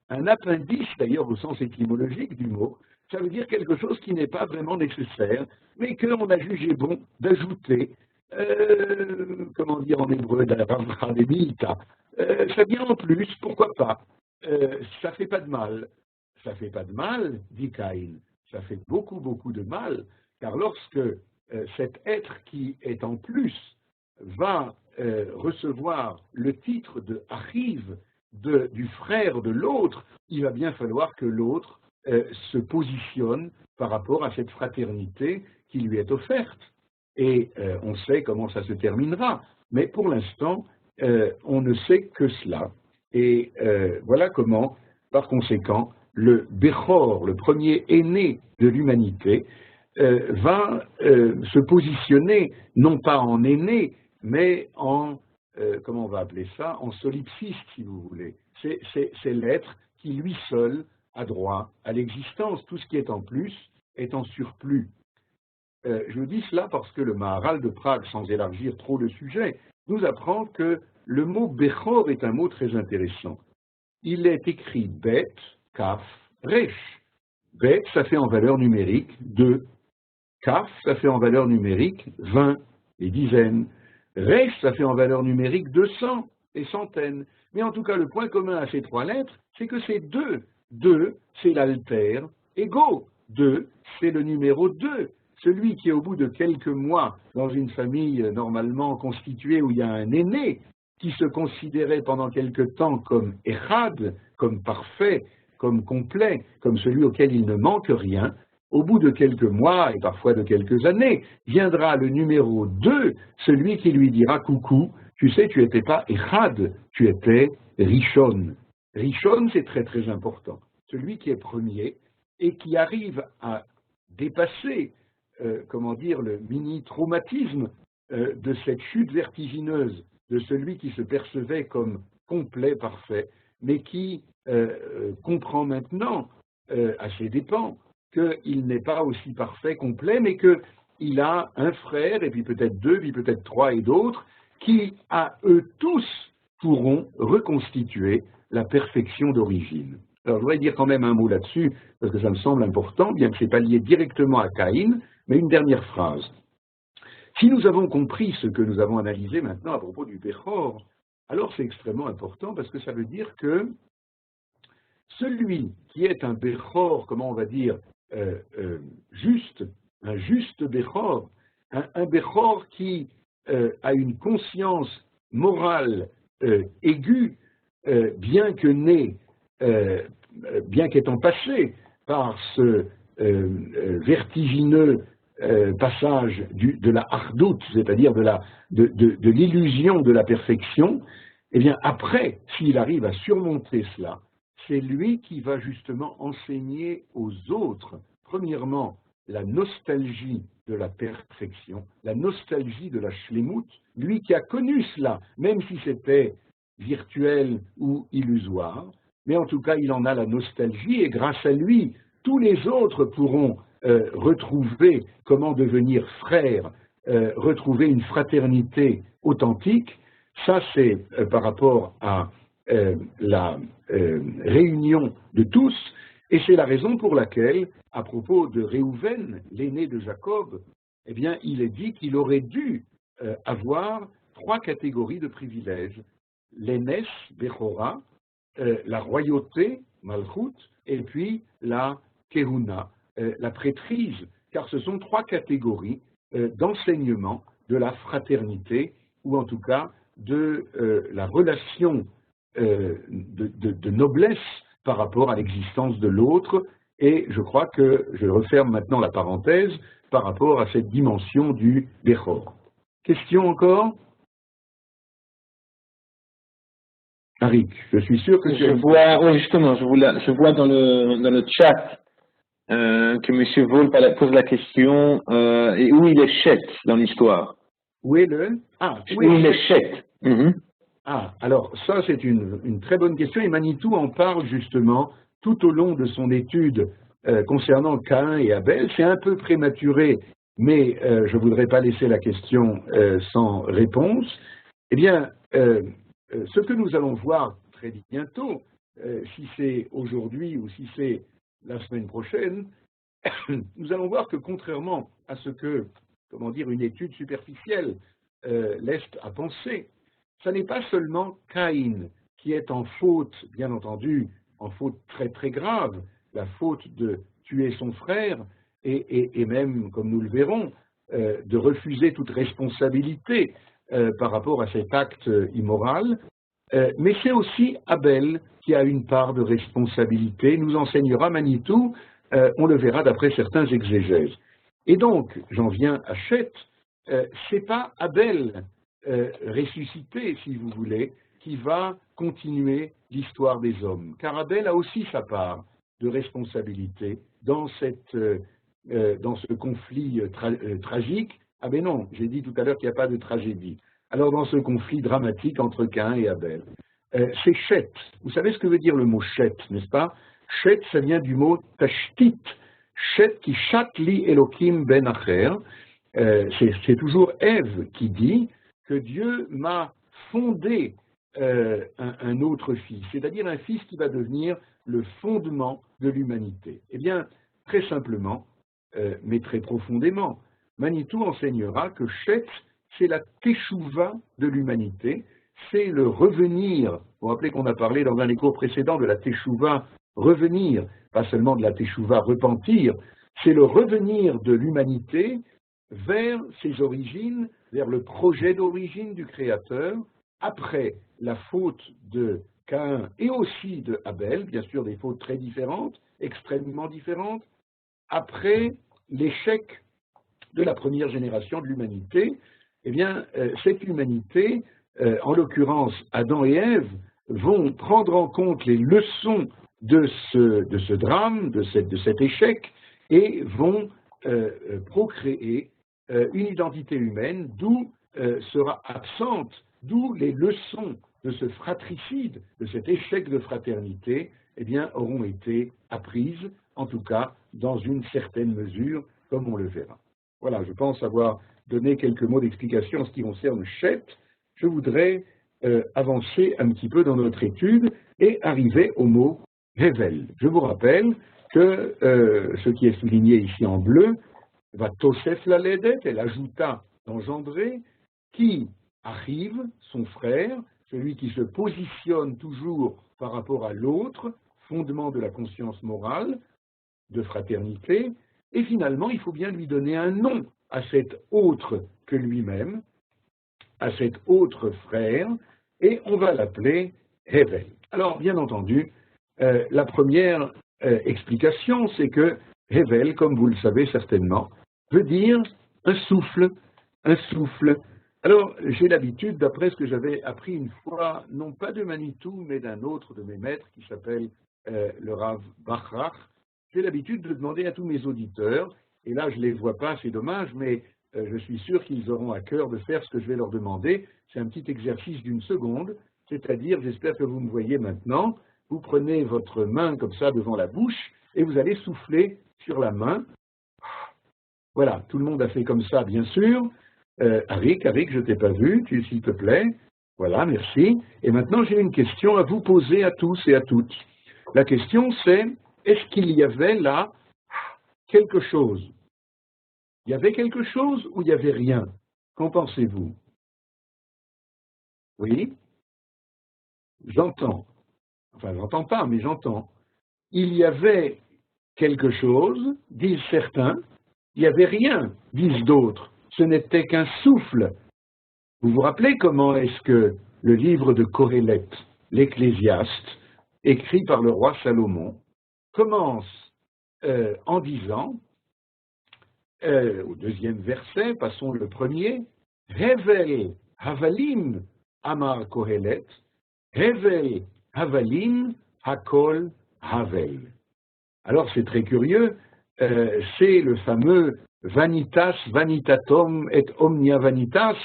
Un appendice, d'ailleurs, au sens étymologique du mot, ça veut dire quelque chose qui n'est pas vraiment nécessaire, mais qu'on a jugé bon d'ajouter comment dire en hébreu, ça vient en plus, pourquoi pas? Ça fait pas de mal. Ça fait pas de mal, dit Caïn. Ça fait beaucoup, beaucoup de mal, car lorsque cet être qui est en plus va recevoir le titre de Achiv, du frère de l'autre, il va bien falloir que l'autre se positionne par rapport à cette fraternité qui lui est offerte. Et on sait comment ça se terminera. Mais pour l'instant, on ne sait que cela. Et voilà comment, par conséquent, le Bechor, le premier aîné de l'humanité, va se positionner, non pas en aîné, mais en, comment on va appeler ça, en solipsiste, si vous voulez. C'est l'être qui, lui seul, a droit à l'existence. Tout ce qui est en plus est en surplus. Je vous dis cela parce que le Maharal de Prague, sans élargir trop le sujet, nous apprend que le mot Bechor est un mot très intéressant. Il est écrit Bet, Kaf, Resh. Bet, ça fait en valeur numérique 2. Kaf, ça fait en valeur numérique 20, et dizaines. Resh, ça fait en valeur numérique 200 et centaines. Mais en tout cas, le point commun à ces trois lettres, c'est que c'est 2. 2, c'est l'alter ego. 2, c'est le numéro 2. Celui qui, au bout de quelques mois, dans une famille normalement constituée où il y a un aîné, qui se considérait pendant quelque temps comme Echad, comme parfait, comme complet, comme celui auquel il ne manque rien, au bout de quelques mois et parfois de quelques années, viendra le numéro 2, celui qui lui dira « Coucou, tu sais, tu n'étais pas Echad, tu étais Rishon ». Rishon, c'est très très important. Celui qui est premier et qui arrive à dépasser, comment dire, le mini-traumatisme de cette chute vertigineuse de celui qui se percevait comme complet, parfait, mais qui comprend maintenant, à ses dépens, qu'il n'est pas aussi parfait, complet, mais qu'il a un frère, et puis peut-être 2, puis peut-être 3 et d'autres, qui, à eux tous, pourront reconstituer la perfection d'origine. Alors, je voudrais dire quand même un mot là-dessus, parce que ça me semble important, bien que ce n'est pas lié directement à Caïn, mais une dernière phrase. Si nous avons compris ce que nous avons analysé maintenant à propos du Bechor, alors c'est extrêmement important, parce que ça veut dire que celui qui est un Bechor, comment on va dire, juste, un juste Bechor, un Bechor qui a une conscience morale aiguë, bien que né, bien qu'étant passé par ce vertigineux passage de la hardout, c'est-à-dire de l'illusion de la perfection, eh bien après, s'il arrive à surmonter cela, c'est lui qui va justement enseigner aux autres, premièrement, la nostalgie de la perfection, la nostalgie de la shlemut, lui qui a connu cela, même si c'était virtuel ou illusoire, mais en tout cas, il en a la nostalgie, et grâce à lui, tous les autres pourront retrouver comment devenir frères, retrouver une fraternité authentique. Ça, c'est par rapport à la réunion de tous, et c'est la raison pour laquelle, à propos de Réhouven, l'aîné de Jacob, eh bien, il est dit qu'il aurait dû avoir 3 catégories de privilèges. L'aînesse, Bechora, la royauté, Malchut, et puis la Kehuna, la prêtrise, car ce sont 3 catégories d'enseignement de la fraternité, ou en tout cas de la relation de noblesse par rapport à l'existence de l'autre, et je crois que je referme maintenant la parenthèse par rapport à cette dimension du Bechor. Question encore? Arik, je suis sûr que je vois, oui, justement, je vois dans le chat que M. Vol pose la question et où il est Chet dans l'histoire. Où est le? Ah, où il est Chet. Ah, alors ça c'est une très bonne question, et Manitou en parle justement tout au long de son étude concernant Caïn et Abel. C'est un peu prématuré, mais je ne voudrais pas laisser la question sans réponse. Eh bien, ce que nous allons voir très bientôt, si c'est aujourd'hui ou si c'est la semaine prochaine, nous allons voir que contrairement à ce que, comment dire, une étude superficielle laisse à penser. Ce n'est pas seulement Caïn qui est en faute, bien entendu, en faute très très grave, la faute de tuer son frère et même, comme nous le verrons, de refuser toute responsabilité par rapport à cet acte immoral, mais c'est aussi Abel qui a une part de responsabilité, nous enseignera Manitou, on le verra d'après certains exégèses. Et donc, j'en viens à Chet, c'est pas Abel ressuscité, si vous voulez, qui va continuer l'histoire des hommes, car Abel a aussi sa part de responsabilité dans ce conflit tragique. Ah ben non, j'ai dit tout à l'heure qu'il n'y a pas de tragédie. Alors dans ce conflit dramatique entre Caïn et Abel, c'est Chet. Vous savez ce que veut dire le mot Chet, n'est-ce pas? Chet, ça vient du mot tashtit. Chet qui chatli Elohim ben acher. C'est toujours Ève qui dit que Dieu m'a fondé un autre fils, c'est-à-dire un fils qui va devenir le fondement de l'humanité. Eh bien, très simplement, mais très profondément, Manitou enseignera que Chet, c'est la teshuva de l'humanité, c'est le revenir. Vous vous rappelez qu'on a parlé dans un des cours précédents de la teshuva, revenir, pas seulement de la teshuva, repentir, c'est le revenir de l'humanité vers ses origines, vers le projet d'origine du Créateur, après la faute de Caïn et aussi de Abel, bien sûr des fautes très différentes, extrêmement différentes, après l'échec de la première génération de l'humanité. Eh bien, cette humanité, en l'occurrence Adam et Ève, vont prendre en compte les leçons de ce drame, de cet échec, et vont procréer une identité humaine, d'où sera absente, d'où les leçons de ce fratricide, de cet échec de fraternité, eh bien, auront été apprises, en tout cas, dans une certaine mesure, comme on le verra. Voilà, je pense avoir donné quelques mots d'explication en ce qui concerne Chet. Je voudrais avancer un petit peu dans notre étude et arriver au mot Hevel. Je vous rappelle que ce qui est souligné ici en bleu va Tosef la Ledet, elle ajouta d'engendrer, qui arrive, son frère, celui qui se positionne toujours par rapport à l'autre, fondement de la conscience morale, de fraternité, et finalement, il faut bien lui donner un nom à cet autre que lui-même, à cet autre frère, et on va l'appeler Hevel. Alors, bien entendu, la première explication, c'est que Hevel, comme vous le savez certainement, veut dire un souffle, un souffle. Alors, j'ai l'habitude, d'après ce que j'avais appris une fois, non pas de Manitou, mais d'un autre de mes maîtres qui s'appelle le Rav Bachrach, j'ai l'habitude de demander à tous mes auditeurs, et là je ne les vois pas, c'est dommage, mais je suis sûr qu'ils auront à cœur de faire ce que je vais leur demander. C'est un petit exercice d'une seconde, c'est-à-dire, j'espère que vous me voyez maintenant, vous prenez votre main comme ça devant la bouche et vous allez souffler sur la main. Voilà, tout le monde a fait comme ça, bien sûr. Arik, je ne t'ai pas vu, s'il te plaît. Voilà, merci. Et maintenant, j'ai une question à vous poser à tous et à toutes. La question, c'est, est-ce qu'il y avait là quelque chose? Il y avait quelque chose ou il n'y avait rien? Qu'en pensez-vous? Oui? J'entends. Enfin, j'entends pas, mais j'entends. Il y avait quelque chose, disent certains. Il n'y avait rien, disent d'autres. Ce n'était qu'un souffle. Vous vous rappelez comment est-ce que le livre de Corélette, l'Ecclésiaste, écrit par le roi Salomon, commence en disant, au deuxième verset, passons le premier, Hevel Havalim Amar Kohelet, Hevel Havalim Hakol Havel. Alors c'est très curieux, c'est le fameux Vanitas Vanitatum et Omnia Vanitas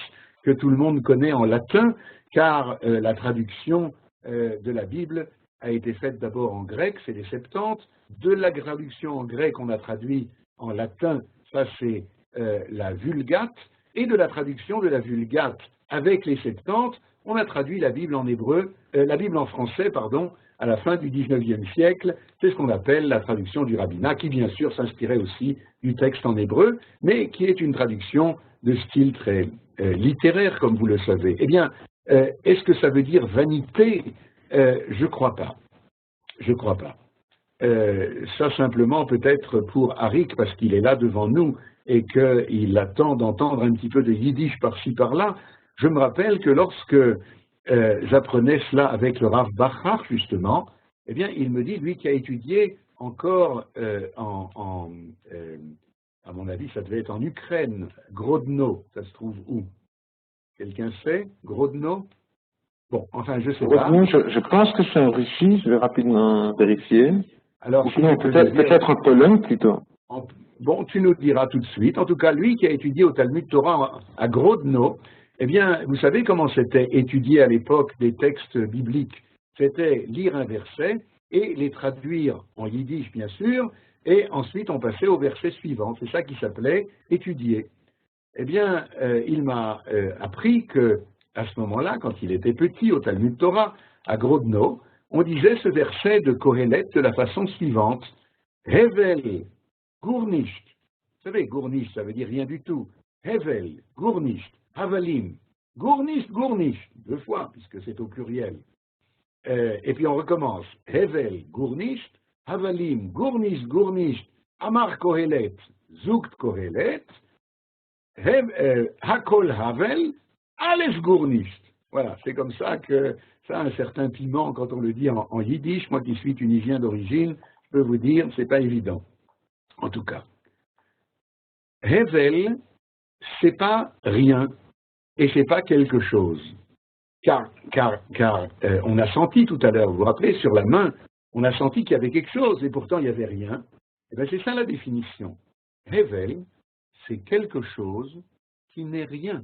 que tout le monde connaît en latin, car la traduction de la Bible a été faite d'abord en grec, c'est les Septante. De la traduction en grec, on a traduit en latin, ça c'est la Vulgate, et de la traduction de la Vulgate avec les Septante, on a traduit la Bible en hébreu, la Bible en français, pardon, à la fin du XIXe siècle. C'est ce qu'on appelle la traduction du rabbinat, qui bien sûr s'inspirait aussi du texte en hébreu, mais qui est une traduction de style très littéraire, comme vous le savez. Eh bien, est-ce que ça veut dire vanité? Je crois pas. Je crois pas. Ça simplement peut-être pour Arik, parce qu'il est là devant nous et qu'il attend d'entendre un petit peu de yiddish par-ci par-là. Je me rappelle que lorsque j'apprenais cela avec le Rav Bachar, justement, eh bien, il me dit, lui qui a étudié encore à mon avis, ça devait être en Ukraine, Grodno, ça se trouve où? Quelqu'un sait? Grodno? Bon, enfin, je sais pas. Grodno, je pense que c'est en Russie, je vais rapidement vérifier. Alors, si non, peut-être en Pologne plutôt. Bon, tu nous diras tout de suite. En tout cas, lui qui a étudié au Talmud Torah à Grodno, eh bien, vous savez comment c'était étudié à l'époque des textes bibliques? C'était lire un verset et les traduire en yiddish, bien sûr, et ensuite on passait au verset suivant. C'est ça qui s'appelait étudier. Eh bien, il m'a appris que à ce moment-là, quand il était petit au Talmud Torah, à Grodno, on disait ce verset de Kohelet de la façon suivante: Hevel, Gurnisht. Vous savez, Gurnisht, ça veut dire rien du tout. Hevel, Gurnisht, Havalim. Gurnisht, Gurnisht, 2 fois, puisque c'est au pluriel. Et puis on recommence. Hevel, Gurnisht, Havalim, Gurnisht, Gurnisht, Amar Kohelet, Zukt Kohelet, Hakol Havel, Alles Gurnisht. Voilà, c'est comme ça que ça a un certain piment quand on le dit en yiddish. Moi qui suis tunisien d'origine, je peux vous dire, c'est pas évident. En tout cas, Hevel, c'est pas rien et c'est pas quelque chose. Car on a senti tout à l'heure, vous vous rappelez, sur la main, on a senti qu'il y avait quelque chose et pourtant il n'y avait rien. Et bien c'est ça la définition. Hevel, c'est quelque chose qui n'est rien.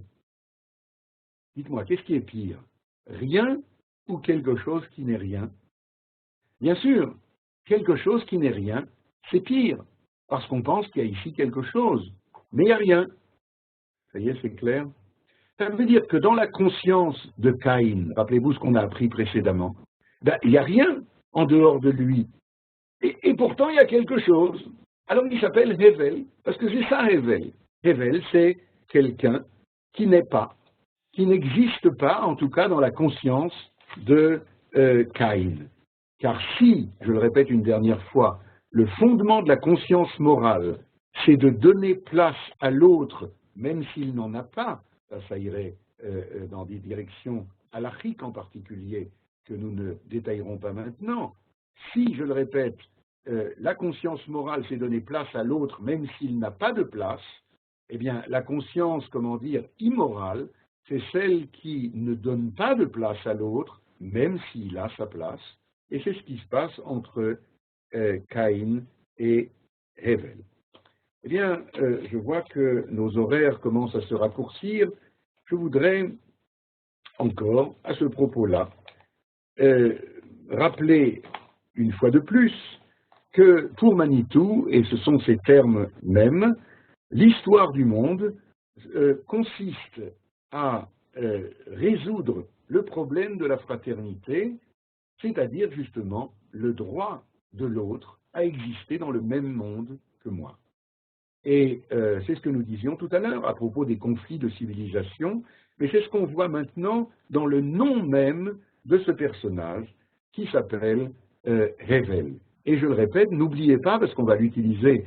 Dites-moi, qu'est-ce qui est pire? Rien ou quelque chose qui n'est rien? Bien sûr, quelque chose qui n'est rien, c'est pire, parce qu'on pense qu'il y a ici quelque chose, mais il n'y a rien. Ça y est, c'est clair? Ça veut dire que dans la conscience de Caïn, rappelez-vous ce qu'on a appris précédemment, ben, il n'y a rien en dehors de lui. Et pourtant, il y a quelque chose. Alors il s'appelle Hevel, parce que c'est ça Hevel. Hevel, c'est quelqu'un qui n'est pas, qui n'existe pas, en tout cas dans la conscience de Caïn. Car si, je le répète une dernière fois, le fondement de la conscience morale, c'est de donner place à l'autre, même s'il n'en a pas, ça irait dans des directions halachiques en particulier, que nous ne détaillerons pas maintenant. Si, je le répète, la conscience morale, c'est donner place à l'autre, même s'il n'a pas de place, eh bien, la conscience, comment dire, immorale, c'est celle qui ne donne pas de place à l'autre, même s'il a sa place. Et c'est ce qui se passe entre Caïn et Hevel. Eh bien, je vois que nos horaires commencent à se raccourcir. Je voudrais encore, à ce propos-là, rappeler une fois de plus que pour Manitou, et ce sont ces termes mêmes, l'histoire du monde consiste à résoudre le problème de la fraternité, c'est-à-dire justement le droit de l'autre à exister dans le même monde que moi. Et c'est ce que nous disions tout à l'heure à propos des conflits de civilisation, mais c'est ce qu'on voit maintenant dans le nom même de ce personnage qui s'appelle Hevel. Et je le répète, n'oubliez pas, parce qu'on va l'utiliser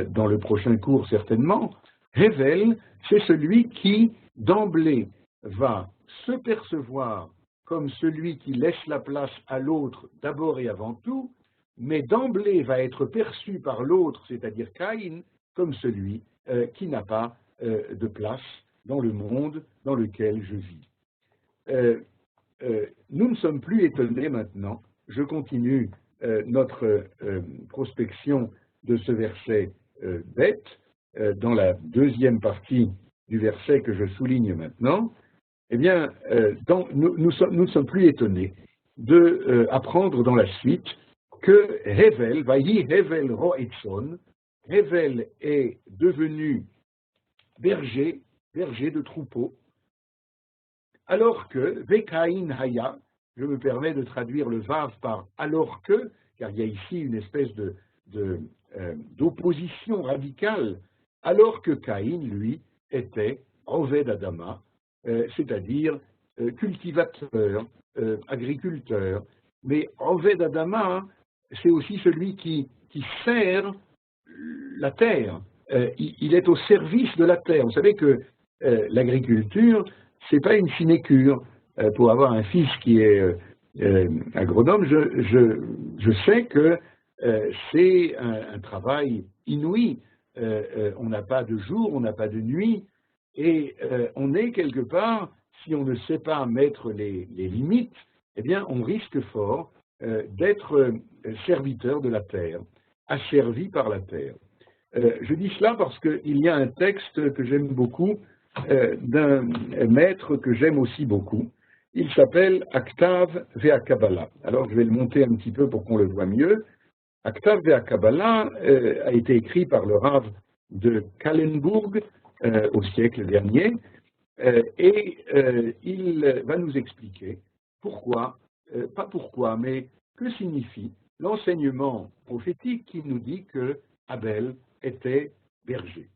dans le prochain cours certainement, Hevel, c'est celui qui d'emblée va se percevoir comme celui qui laisse la place à l'autre d'abord et avant tout, mais d'emblée va être perçu par l'autre, c'est-à-dire Caïn, comme celui qui n'a pas de place dans le monde dans lequel je vis. Nous ne sommes plus étonnés maintenant, je continue notre prospection de ce verset bête, dans la deuxième partie du verset que je souligne maintenant. Eh bien, nous ne sommes plus étonnés d'apprendre dans la suite que Hevel, Vayi Hevel Roetzon, Hevel est devenu berger de troupeau, alors que Vekaïn Haya, je me permets de traduire le Vav par alors que, car il y a ici une espèce d'opposition radicale, alors que Caïn, lui, était Oved Adama, c'est-à-dire cultivateur, agriculteur. Mais Oved Adama, c'est aussi celui qui sert la terre. Il est au service de la terre. Vous savez que l'agriculture, c'est pas une sinécure. Pour avoir un fils qui est agronome, je sais que c'est un travail inouï. On n'a pas de jour, on n'a pas de nuit, et on est quelque part, si on ne sait pas mettre les limites, eh bien, on risque fort d'être serviteur de la terre, asservi par la terre. Je dis cela parce qu'il y a un texte que j'aime beaucoup, d'un maître que j'aime aussi beaucoup. Il s'appelle Aktav Ve'Akabbalah. Alors, je vais le monter un petit peu pour qu'on le voit mieux. Aktav Ve'Akabbalah a été écrit par le Rav de Kallenburg au siècle dernier, et il va nous expliquer pourquoi, pas pourquoi, mais que signifie l'enseignement prophétique qui nous dit que Abel était berger.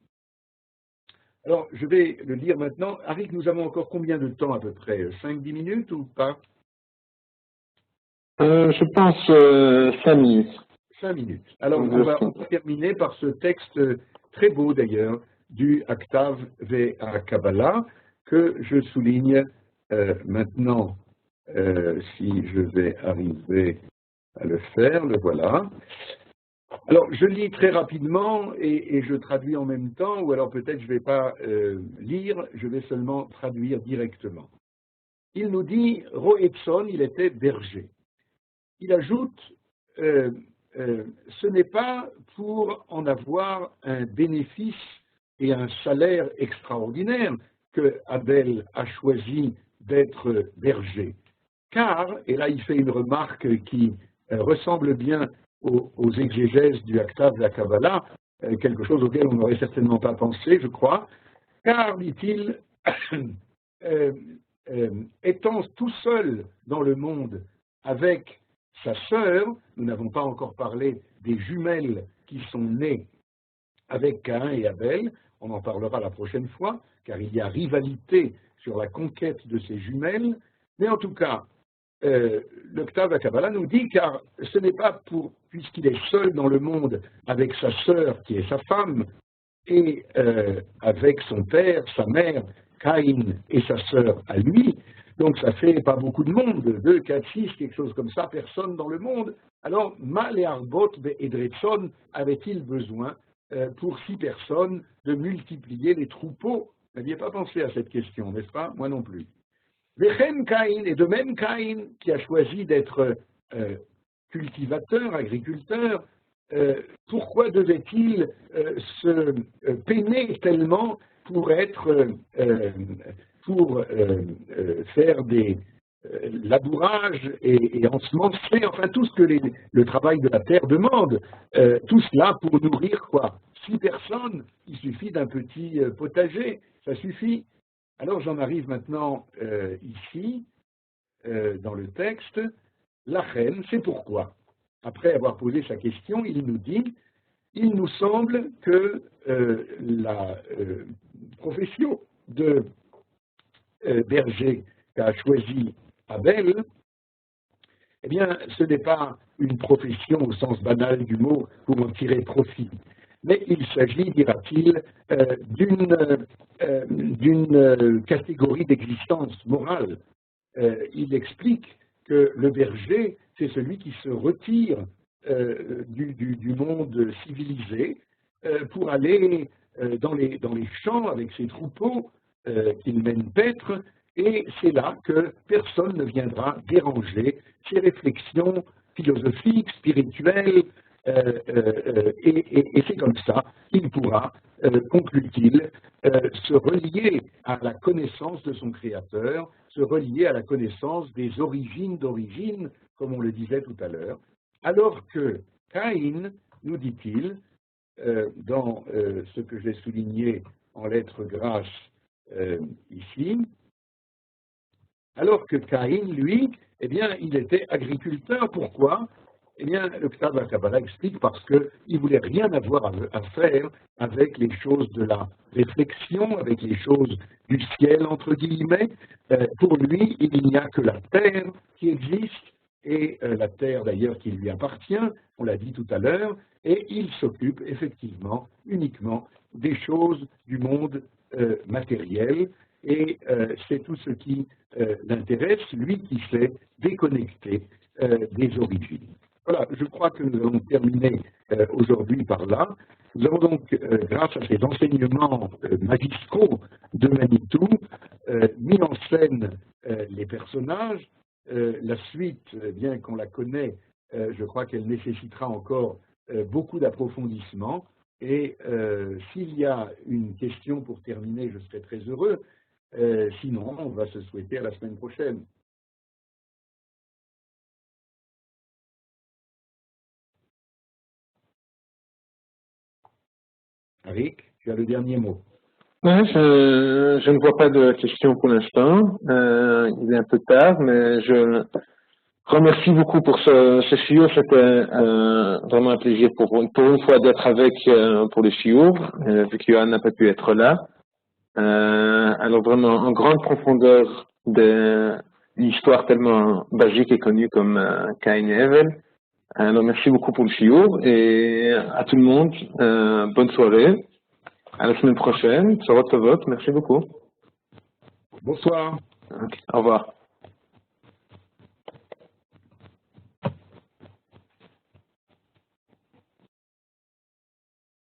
Alors, je vais le lire maintenant. Arik, nous avons encore combien de temps à peu près? 5-10 minutes ou pas? Je pense 5 minutes. 5 minutes. Alors, on va terminer par ce texte très beau d'ailleurs du Aktav Ve'Akabbalah que je souligne maintenant, si je vais arriver à le faire, le voilà. Alors, je lis très rapidement et je traduis en même temps, ou alors peut-être je ne vais pas lire, je vais seulement traduire directement. Il nous dit, Roetson, il était berger. Il ajoute, ce n'est pas pour en avoir un bénéfice et un salaire extraordinaire que Abel a choisi d'être berger. Car, et là il fait une remarque qui ressemble bien aux exégèses du Aktav Ve'Akabbalah, quelque chose auquel on n'aurait certainement pas pensé, je crois, car, dit-il, étant tout seul dans le monde avec sa sœur, nous n'avons pas encore parlé des jumelles qui sont nées avec Caïn et Abel, on en parlera la prochaine fois, car il y a rivalité sur la conquête de ces jumelles, mais en tout cas, le Ktav Ve'Akabbalah nous dit, car ce n'est pas puisqu'il est seul dans le monde avec sa sœur qui est sa femme, et avec son père, sa mère, Caïn et sa sœur à lui, donc ça fait pas beaucoup de monde, 2, 4, 6, quelque chose comme ça, personne dans le monde. Alors, Mal et Arbot et Dretson avait-il besoin, pour 6 personnes, de multiplier les troupeaux? Vous n'aviez pas pensé à cette question, n'est-ce pas? Moi non plus. Vechem Caïn, et de même Caïn, qui a choisi d'être cultivateur, agriculteur, pourquoi devait-il se peiner tellement pour faire des labourages et ensemencer, enfin tout ce que le travail de la terre demande, tout cela pour nourrir quoi? 6 personnes, il suffit d'un petit potager, ça suffit. Alors j'en arrive maintenant ici, dans le texte, la reine, c'est pourquoi. Après avoir posé sa question, il nous dit, il nous semble que la profession de berger qu'a choisi Abel, eh bien, ce n'est pas une profession au sens banal du mot pour en tirer profit, mais il s'agit, dira-t-il, d'une catégorie d'existence morale. Il explique que le berger, c'est celui qui se retire du monde civilisé pour aller dans les champs avec ses troupeaux qu'il mène paître, et c'est là que personne ne viendra déranger ses réflexions philosophiques, spirituelles, et c'est comme ça qu'il pourra, conclut-il, se relier à la connaissance de son Créateur, se relier à la connaissance des origines d'origine, comme on le disait tout à l'heure, alors que Caïn, nous dit-il, dans ce que j'ai souligné en lettres grasses ici, alors que Caïn, lui, eh bien, il était agriculteur. Pourquoi? Eh bien, le Ktav HaKabbalah explique parce qu'il ne voulait rien avoir à faire avec les choses de la réflexion, avec les choses du ciel, entre guillemets. Pour lui, il n'y a que la terre qui existe, et la terre d'ailleurs qui lui appartient, on l'a dit tout à l'heure, et il s'occupe effectivement uniquement des choses du monde matériel, et c'est tout ce qui l'intéresse, lui qui s'est déconnecté des origines. Voilà, je crois que nous allons terminer aujourd'hui par là. Nous avons donc, grâce à ces enseignements magistraux de Manitou, mis en scène les personnages. La suite, bien qu'on la connaît, je crois qu'elle nécessitera encore beaucoup d'approfondissement. Et s'il y a une question pour terminer, je serai très heureux. Sinon, on va se souhaiter à la semaine prochaine. Rick, tu as le dernier mot. Ouais, je ne vois pas de questions pour l'instant. Il est un peu tard, mais je remercie beaucoup pour ce shiur. C'était vraiment un plaisir pour une fois d'être avec pour le shiur, vu que Johan n'a pas pu être là. Alors vraiment en grande profondeur de l'histoire tellement basique et connue comme Caïn et Hevel. Alors merci beaucoup pour le shiur et à tout le monde, bonne soirée. À la semaine prochaine. Sur votre vote. Merci beaucoup. Bonsoir. Au revoir.